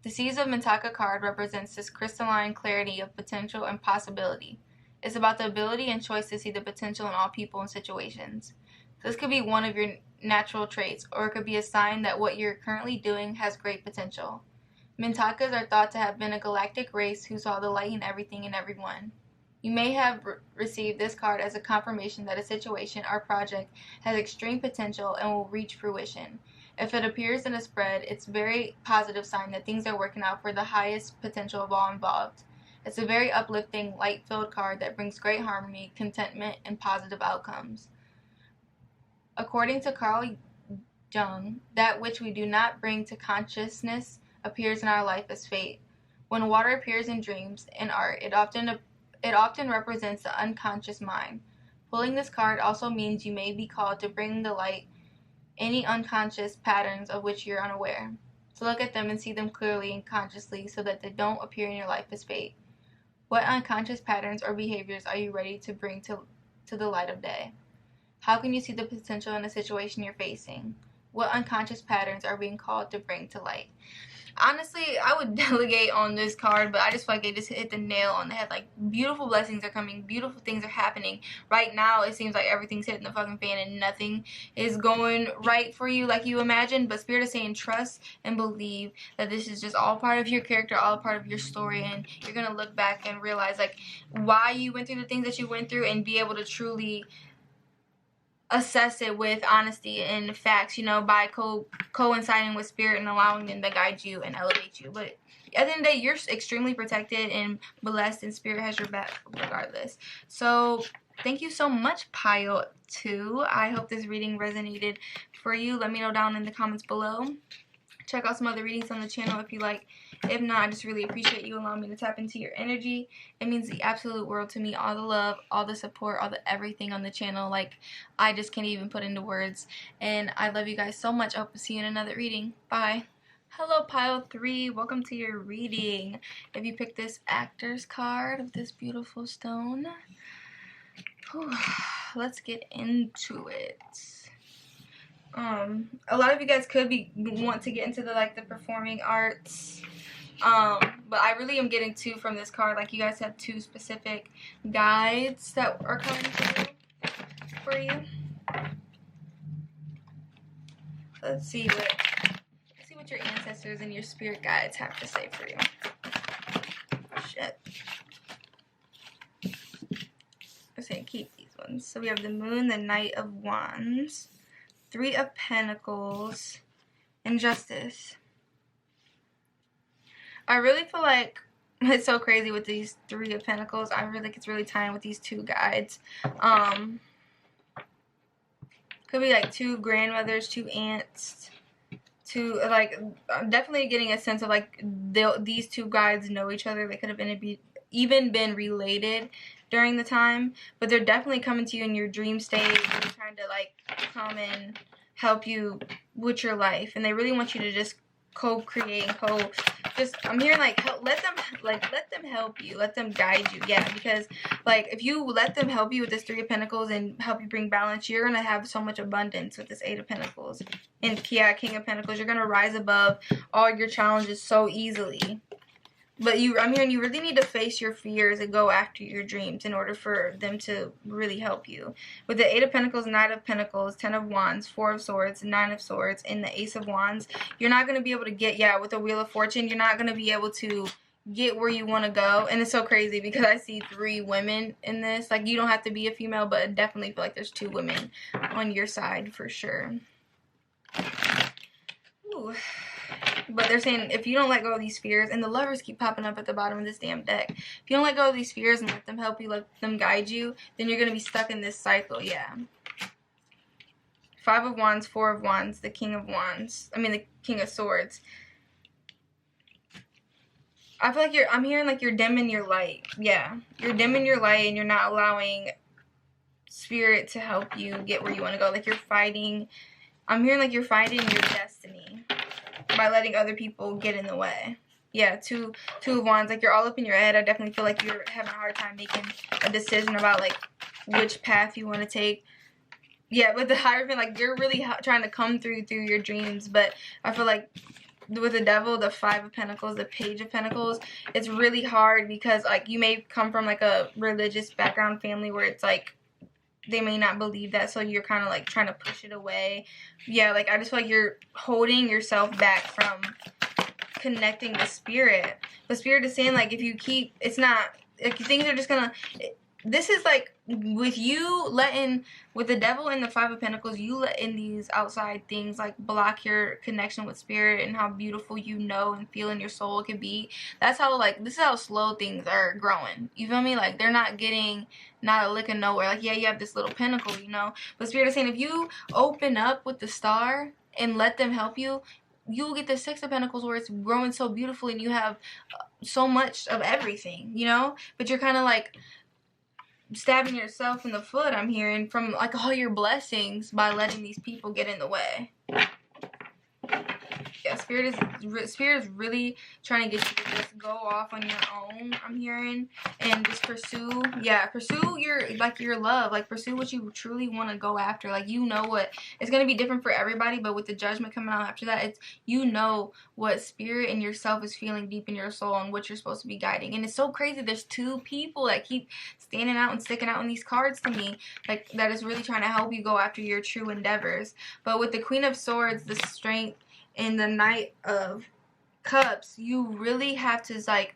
The seas of Mintaka card represents this crystalline clarity of potential and possibility. It's about the ability and choice to see the potential in all people and situations. This could be one of your natural traits, or it could be a sign that what you're currently doing has great potential. Mintakas are thought to have been a galactic race who saw the light in everything and everyone. You may have received this card as a confirmation that a situation or project has extreme potential and will reach fruition. If it appears in a spread, it's a very positive sign that things are working out for the highest potential of all involved. It's a very uplifting, light-filled card that brings great harmony, contentment, and positive outcomes. According to Carl Jung, that which we do not bring to consciousness appears in our life as fate. When water appears in dreams and art, it often represents the unconscious mind. Pulling this card also means you may be called to bring to light any unconscious patterns of which you're unaware. To look at them and see them clearly and consciously so that they don't appear in your life as fate. What unconscious patterns or behaviors are you ready to bring to the light of day? How can you see the potential in a situation you're facing? What unconscious patterns are being called to bring to light? Honestly, I would delegate on this card, but I just feel like they just hit the nail on the head. Like, beautiful blessings are coming, beautiful things are happening. Right now, it seems like everything's hitting the fucking fan and nothing is going right for you like you imagined. But Spirit is saying trust and believe that this is just all part of your character, all part of your story, and you're gonna look back and realize like why you went through the things that you went through and be able to truly assess it with honesty and facts, you know, by coinciding with Spirit and allowing them to guide you and elevate you. But at the end of the day, you're extremely protected and blessed, and Spirit has your back regardless. So thank you so much, Pile 2. I hope this reading resonated for you. Let me know down in the comments below. Check out some other readings on the channel if you like. If not, I just really appreciate you allowing me to tap into your energy. It means the absolute world to me. All the love, all the support, all the everything on the channel. Like, I just can't even put into words. And I love you guys so much. I hope to see you in another reading. Bye. Hello, Pile 3. Welcome to your reading. If you picked this Actor's card of this beautiful stone, let's get into it. A lot of you guys could want to get into the performing arts, but I really am getting two from this card. Like, you guys have two specific guides that are coming through for you. Let's see what your ancestors and your spirit guides have to say for you. Shit. I'm saying keep these ones. So we have the Moon, the Knight of Wands, Three of Pentacles, and Justice. I really feel like it's so crazy with these Three of Pentacles. I really think it's really tying with these two guides. Could be like two grandmothers, two aunts, two, like, I'm definitely getting a sense of like these two guides know each other. They could have even been related during the time, but they're definitely coming to you in your dream state and trying to like come and help you with your life, and they really want you to just co-create and I'm hearing like let them help you, let them guide you. Yeah, because like if you let them help you with this Three of Pentacles and help you bring balance, you're gonna have so much abundance with this Eight of Pentacles and King of Pentacles. You're gonna rise above all your challenges so easily. But I'm hearing you really need to face your fears and go after your dreams in order for them to really help you. With the Eight of Pentacles, Knight of Pentacles, Ten of Wands, Four of Swords, Nine of Swords, and the Ace of Wands, you're not going to be able to get, with the Wheel of Fortune, you're not going to be able to get where you want to go. And it's so crazy because I see three women in this. Like, you don't have to be a female, but I definitely feel like there's two women on your side for sure. Ooh. But they're saying if you don't let go of these fears, and the Lovers keep popping up at the bottom of this damn deck. If you don't let go of these fears and let them help you, let them guide you, then you're going to be stuck in this cycle, yeah. Five of Wands, Four of Wands, the King of Wands. The King of Swords. I feel like I'm hearing like you're dimming your light. Yeah. You're dimming your light and you're not allowing Spirit to help you get where you want to go. Like, you're fighting. I'm hearing like you're fighting your destiny by letting other people get in the way. Yeah, two of Wands. Like, you're all up in your head. I definitely feel like you're having a hard time making a decision about like which path you want to take. Yeah, with the Hierophant, like, you're really trying to come through your dreams. But I feel like with the Devil, the Five of Pentacles, the Page of Pentacles, it's really hard because like you may come from like a religious background family where it's like they may not believe that, so you're kind of like trying to push it away. Yeah, like I just feel like you're holding yourself back from connecting with spirit. The spirit is saying, like, if you keep, it's not, like, things are just gonna, this is like, with you letting, with the devil and the Five of Pentacles, you letting these outside things, like, block your connection with spirit and how beautiful you know and feel in your soul it can be. That's how, like, this is how slow things are growing. You feel me? Like, they're not getting, not a lick of nowhere. Like, yeah, you have this little pinnacle, you know? But spirit is saying, if you open up with the star and let them help you, you'll get the Six of Pentacles where it's growing so beautifully and you have so much of everything, you know? But you're kind of like stabbing yourself in the foot, I'm hearing, from like all your blessings by letting these people get in the way. Yeah, spirit is really trying to get you to just go off on your own, I'm hearing, and just pursue your love, like pursue what you truly want to go after. Like, you know what, it's going to be different for everybody, but with the Judgment coming out after that, it's, you know what spirit and yourself is feeling deep in your soul and what you're supposed to be guiding. And it's so crazy, there's two people that keep standing out and sticking out in these cards to me, like, that is really trying to help you go after your true endeavors. But with the Queen of Swords, the strength, in the Knight of Cups, you really have to, like,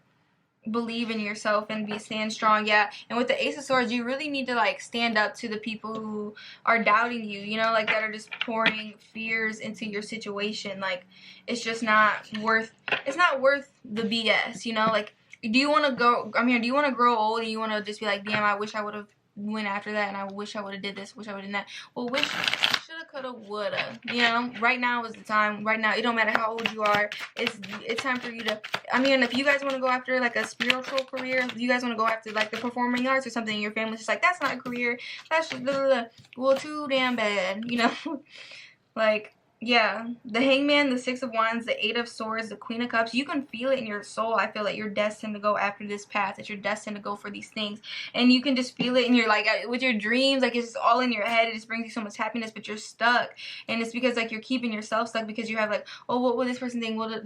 believe in yourself and stand strong. Yeah, and with the Ace of Swords, you really need to, like, stand up to the people who are doubting you, you know, like, that are just pouring fears into your situation. Like, it's just not worth, it's not worth the BS, you know? Like, do you want to go, I mean, do you want to grow old and you want to just be like, damn, I wish I would have went after that, and I wish I would have did this, wish I would have done that? Well, wish, shoulda, coulda, woulda, you know? Right now is the time. Right now, it don't matter how old you are, it's time for you to, I mean, if you guys want to go after, like, a spiritual career, if you guys want to go after, like, the performing arts or something, and your family's just like, that's not a career, that's just blah, blah, blah. Well, too damn bad, you know? Like, yeah, the Hangman, the Six of Wands, the Eight of Swords, the Queen of Cups, you can feel it in your soul. I feel like you're destined to go after this path, that you're destined to go for these things, and you can just feel it in your, like, with your dreams, like, it's just all in your head. It just brings you so much happiness, but you're stuck, and it's because, like, you're keeping yourself stuck because you have, like, oh, what will this person think? Well,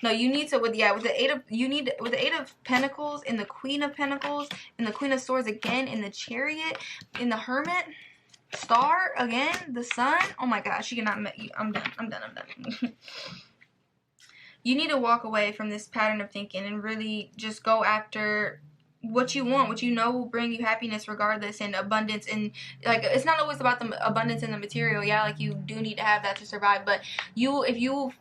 no, you need to, with the Eight of, you need, with the Eight of Pentacles and the Queen of Pentacles and the Queen of Swords again, in the Chariot, in the Hermit, Star again, the Sun. Oh my gosh, you cannot. I'm done. You need to walk away from this pattern of thinking and really just go after what you want, what you know will bring you happiness regardless, and abundance. And, like, it's not always about the abundance in the material. Yeah, like, you do need to have that to survive, but if you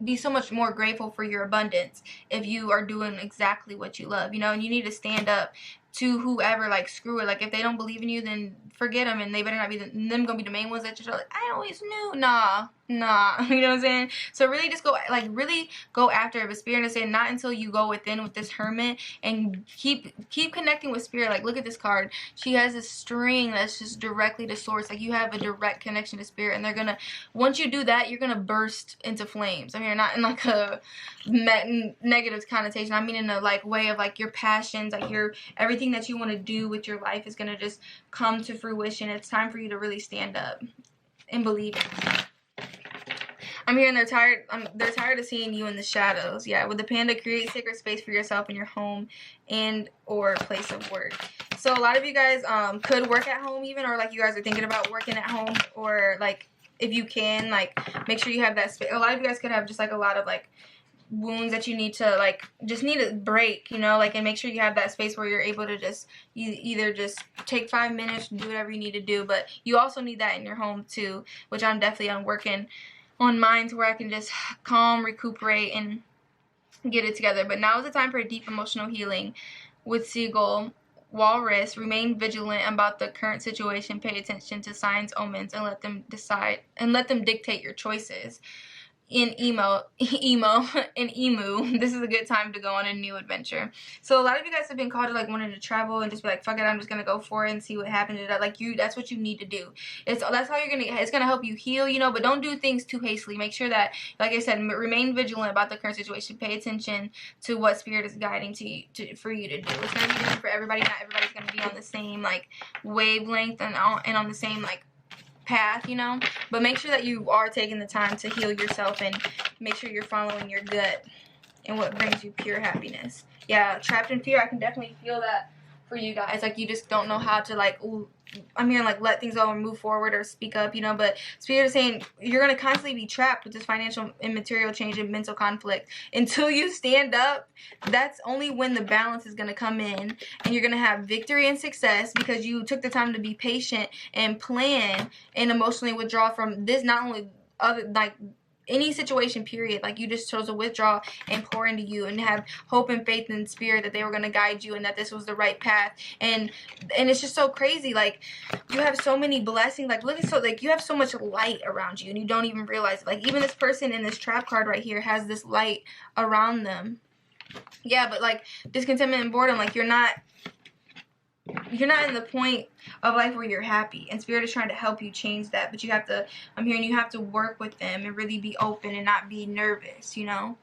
be so much more grateful for your abundance if you are doing exactly what you love, you know. And you need to stand up to whoever, like, screw it. Like, if they don't believe in you, then forget them, and they better not be them gonna be the main ones that you're like, I always knew. Nah, you know what I'm saying? So really just go, like, really go after it. But spirit is saying not until you go within with this Hermit and keep connecting with spirit. Like, look at this card. She has a string that's just directly to source. Like, you have a direct connection to spirit, and they're gonna, once you do that, you're gonna burst into flames. I mean, not in, like, a negative connotation. I mean in a, like, way of, like, your passions, like, your everything that you want to do with your life is gonna just come to fruition. It's time for you to really stand up and believe it. I'm hearing they're tired of seeing you in the shadows. Yeah, with the Panda, create sacred space for yourself in your home and or place of work. So a lot of you guys could work at home even, or, like, you guys are thinking about working at home, or, like, if you can, like, make sure you have that space. A lot of you guys could have just, like, a lot of, like, wounds that you need to, like, just need a break, you know, like, and make sure you have that space where you're able to just either just take 5 minutes, do whatever you need to do. But you also need that in your home too, which I'm definitely working on mine, to where I can just calm, recuperate, and get it together. But now is the time for a deep emotional healing with Seagull. Walrus, remain vigilant about the current situation. Pay attention to signs, omens, and let them dictate your choices. In emu, this is a good time to go on a new adventure. So a lot of you guys have been called to, like, wanting to travel and just be like, fuck it, I'm just gonna go for it and see what happens. Like, that's what you need to do. That's how it's gonna help you heal, you know. But don't do things too hastily. Make sure that, like I said, remain vigilant about the current situation. Pay attention to what spirit is guiding for you to do. It's gonna be different for everybody. Not everybody's gonna be on the same, like, wavelength and on the same, like, path, you know. But make sure that you are taking the time to heal yourself, and make sure you're following your gut and what brings you pure happiness. Yeah, trapped in fear, I can definitely feel that for you guys. Like, you just don't know how to, like, I'm hearing, like, let things go and move forward or speak up, you know. But Spirit is saying you're going to constantly be trapped with this financial and material change and mental conflict. Until you stand up, that's only when the balance is going to come in. And you're going to have victory and success because you took the time to be patient and plan and emotionally withdraw from this, not only other, like, any situation, period. Like, you just chose to withdraw and pour into you and have hope and faith in Spirit that they were going to guide you and that this was the right path. And it's just so crazy. Like, you have so many blessings. Like, look at, so, like, you have so much light around you and you don't even realize it. Like, even this person in this trap card right here has this light around them. Yeah, but, like, discontentment and boredom, like, you're not in the point of life where you're happy, and Spirit is trying to help you change that. But you have to, I'm hearing you have to work with them and really be open and not be nervous, you know.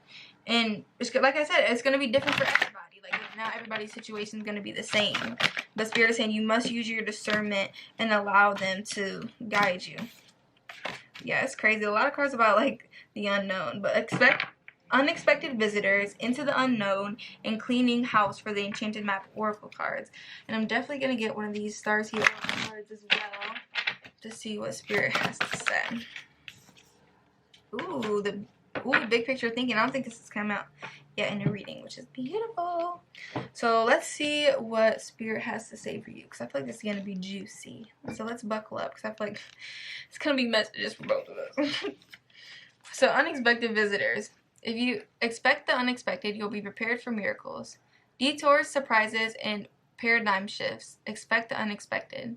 And it's, like I said, it's going to be different for everybody. Like, not everybody's situation is going to be the same, but Spirit is saying you must use your discernment and allow them to guide you. Yeah, it's crazy. A lot of cards about, like, the unknown, but expect unexpected visitors into the unknown and cleaning house for the Enchanted Map Oracle cards. And I'm definitely going to get one of these Starseed Oracle cards as well to see what Spirit has to say. Ooh, big picture thinking. I don't think this has come out yet in a reading, which is beautiful. So let's see what Spirit has to say for you, because I feel like this is going to be juicy. So let's buckle up, because I feel like it's going to be messages for both of us. So, unexpected visitors. If you expect the unexpected, you'll be prepared for miracles. Detours, surprises, and paradigm shifts. Expect the unexpected.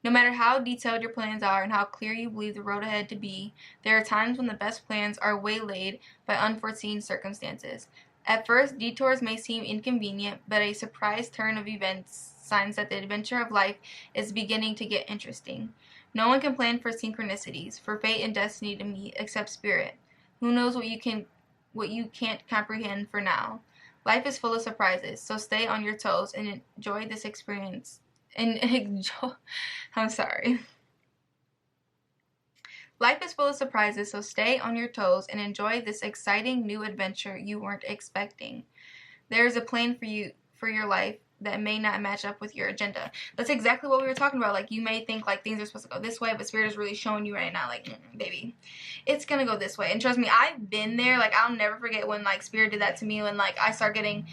No matter how detailed your plans are and how clear you believe the road ahead to be, there are times when the best plans are waylaid by unforeseen circumstances. At first, detours may seem inconvenient, but a surprise turn of events signs that the adventure of life is beginning to get interesting. No one can plan for synchronicities, for fate and destiny to meet, except Spirit. Who knows what you can't comprehend for now. Life is full of surprises, so stay on your toes and enjoy this experience. Life is full of surprises, so stay on your toes and enjoy this exciting new adventure you weren't expecting. There is a plan for your life that may not match up with your agenda. That's exactly what we were talking about. Like, you may think, like, things are supposed to go this way, but Spirit is really showing you right now, like, baby, it's gonna go this way. And trust me, I've been there. Like, I'll never forget when, like, Spirit did that to me, when, like, I start getting,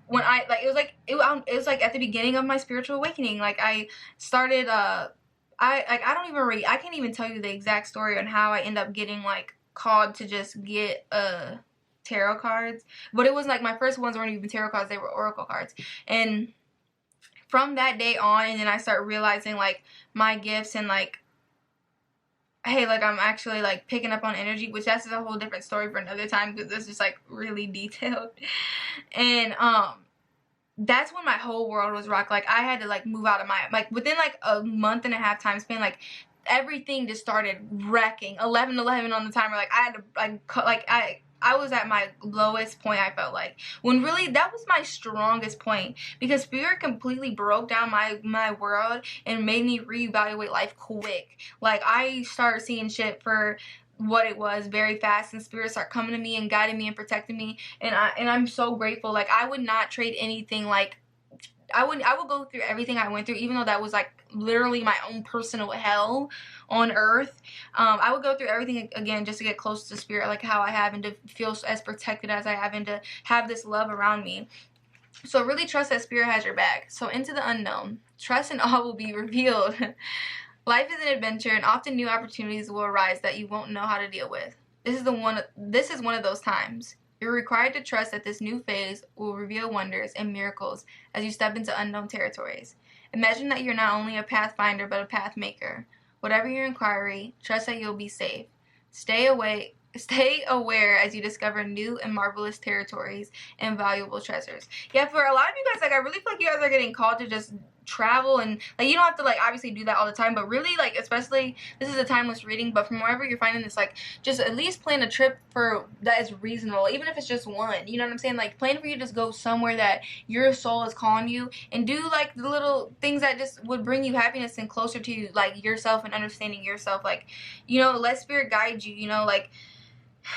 when I, like, it was like at the beginning of my spiritual awakening. Like, I started, I can't even tell you the exact story on how I end up getting, like, called to just get, tarot cards. But it was like, my first ones weren't even tarot cards, they were oracle cards. And from that day on, and then I start realizing, like, my gifts and, like, hey, like, I'm actually, like, picking up on energy, which that's a whole different story for another time, because it's just, like, really detailed. And that's when my whole world was rocked. Like, I had to, like, move out of my, like, within, like, a month and a half time span, like, everything just started wrecking. 11:11 on the timer. Like, I had to, I was at my lowest point, I felt like. When really, that was my strongest point. Because Spirit completely broke down my world and made me reevaluate life quick. Like, I started seeing shit for what it was very fast, and Spirit started coming to me and guiding me and protecting me. And I'm so grateful. Like, I would not trade anything. Like, I would go through everything I went through, even though that was, like, literally my own personal hell on earth. I would go through everything again just to get close to Spirit, like how I have, and to feel as protected as I have, and to have this love around me. So really trust that Spirit has your back. So into the unknown. Trust and all will be revealed. Life is an adventure, and often new opportunities will arise that you won't know how to deal with. This is one of those times. You're required to trust that this new phase will reveal wonders and miracles as you step into unknown territories. Imagine that you're not only a pathfinder, but a path maker. Whatever your inquiry, trust that you'll be safe. Stay aware as you discover new and marvelous territories and valuable treasures. Yeah, for a lot of you guys, like, I really feel like you guys are getting called to just travel, and, like, you don't have to, like, obviously do that all the time, but really, like, especially, this is a timeless reading, but from wherever you're finding this, like, just at least plan a trip for that is reasonable, even if it's just one, you know what I'm saying? Like, plan for you to just go somewhere that your soul is calling you, and do, like, the little things that just would bring you happiness and closer to, like, yourself and understanding yourself. Like, you know, let Spirit guide you, you know, like,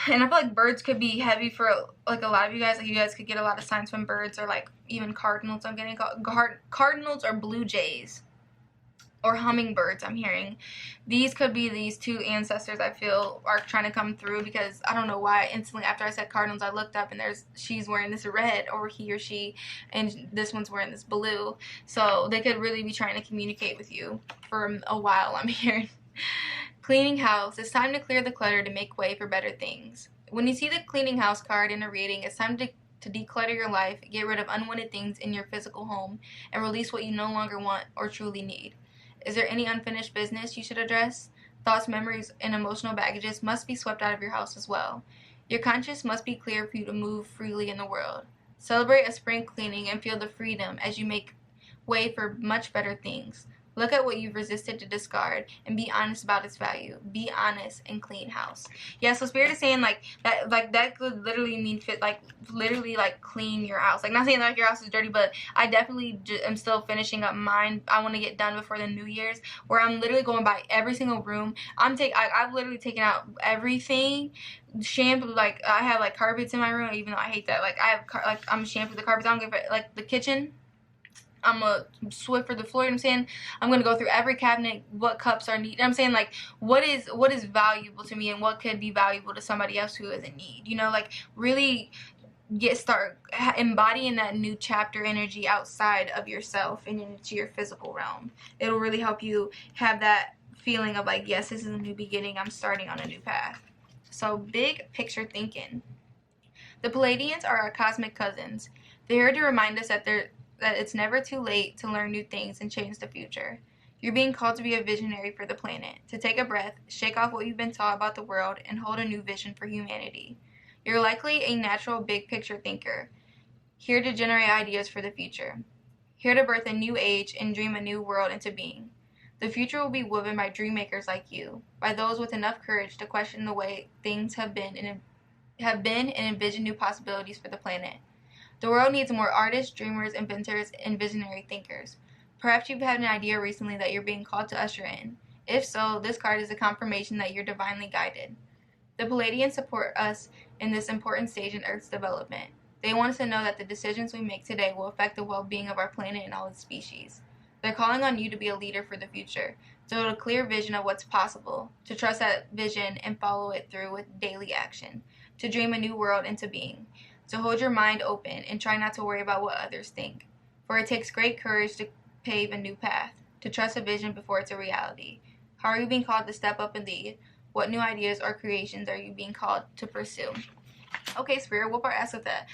And I feel like birds could be heavy for like a lot of you guys. Like you guys could get a lot of signs from birds, or like even cardinals. I'm getting cardinals or blue jays or hummingbirds. I'm hearing these could be these two ancestors I feel are trying to come through, because I don't know why instantly after I said cardinals I looked up and she's wearing this red, or he or she, and this one's wearing this blue. So they could really be trying to communicate with you for a while, I'm hearing. Cleaning house. It's time to clear the clutter to make way for better things. When you see the cleaning house card in a reading, it's time to declutter your life, get rid of unwanted things in your physical home, and release what you no longer want or truly need. Is there any unfinished business you should address? Thoughts, memories, and emotional baggages must be swept out of your house as well. Your conscience must be clear for you to move freely in the world. Celebrate a spring cleaning and feel the freedom as you make way for much better things. Look at what you've resisted to discard and be honest about its value. Be honest and clean house. Yeah, so Spirit is saying like that could literally mean literally clean your house. Like, not saying like your house is dirty, but I definitely am still finishing up mine. I want to get done before the New Year's, where I'm literally going by every single room. I've literally taken out everything. Shampoo, like I have like carpets in my room, even though I hate that. Like I'm shampoo the carpets. I don't give it, like the kitchen. I'm a Swiffer the floor, you know what I'm saying? I'm going to go through every cabinet, what cups are needed. I'm saying, like, what is valuable to me and what could be valuable to somebody else who is in need. You know, like, really start embodying that new chapter energy outside of yourself and into your physical realm. It'll really help you have that feeling of, like, yes, this is a new beginning. I'm starting on a new path. So, big picture thinking. The Pleiadians are our cosmic cousins. They're here to remind us that it's never too late to learn new things and change the future. You're being called to be a visionary for the planet, to take a breath, shake off what you've been taught about the world, and hold a new vision for humanity. You're likely a natural big picture thinker, here to generate ideas for the future, here to birth a new age and dream a new world into being. The future will be woven by dream makers like you, by those with enough courage to question the way things have been and envision new possibilities for the planet. The world needs more artists, dreamers, inventors, and visionary thinkers. Perhaps you've had an idea recently that you're being called to usher in. If so, this card is a confirmation that you're divinely guided. The Pleiadians support us in this important stage in Earth's development. They want us to know that the decisions we make today will affect the well-being of our planet and all its species. They're calling on you to be a leader for the future, to hold a clear vision of what's possible, to trust that vision and follow it through with daily action, to dream a new world into being. So hold your mind open and try not to worry about what others think. For it takes great courage to pave a new path, to trust a vision before it's a reality. How are you being called to step up and lead? What new ideas or creations are you being called to pursue? Okay, Spirit, whoop our ass with that.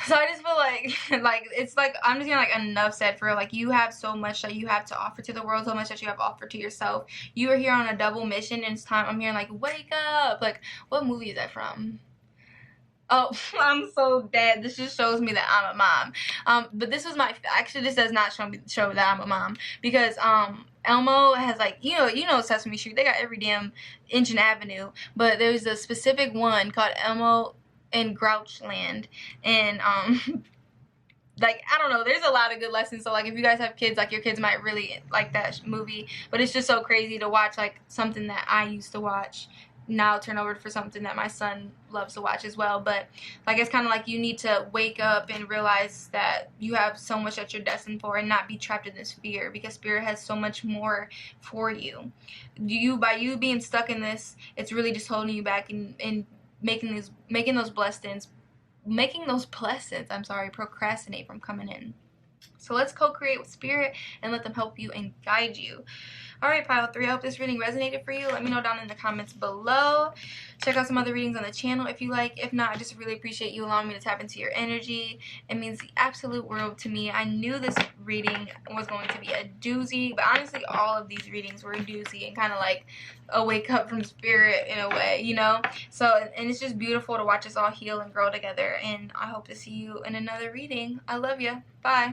So I just feel like it's like I'm just getting like enough said for like you have so much that you have to offer to the world, so much that you have offered to yourself. You are here on a double mission, and it's time. I'm hearing like wake up. Like, what movie is that from? Oh, I'm so dead. This just shows me that I'm a mom. But this was actually this does not show that I'm a mom, because Elmo has like you know Sesame Street, they got every damn inch and avenue, but there's a specific one called Elmo in Grouchland, and like I don't know, there's a lot of good lessons. So like if you guys have kids, like your kids might really like that movie. But it's just so crazy to watch like something that I used to watch now turn over for something that my son loves to watch as well. But like it's kind of like you need to wake up and realize that you have so much that you're destined for, and not be trapped in this fear, because Spirit has so much more for you. By you being stuck in this, it's really just holding you back and making those blessings procrastinate from coming in. So let's co-create with Spirit and let them help you and guide you. Alright, pile 3, I hope this reading resonated for you. Let me know down in the comments below. Check out some other readings on the channel if you like. If not, I just really appreciate you allowing me to tap into your energy. It means the absolute world to me. I knew this reading was going to be a doozy, but honestly all of these readings were a doozy and kind of like a wake up from Spirit in a way, you know? So, and it's just beautiful to watch us all heal and grow together, and I hope to see you in another reading. I love you. Bye.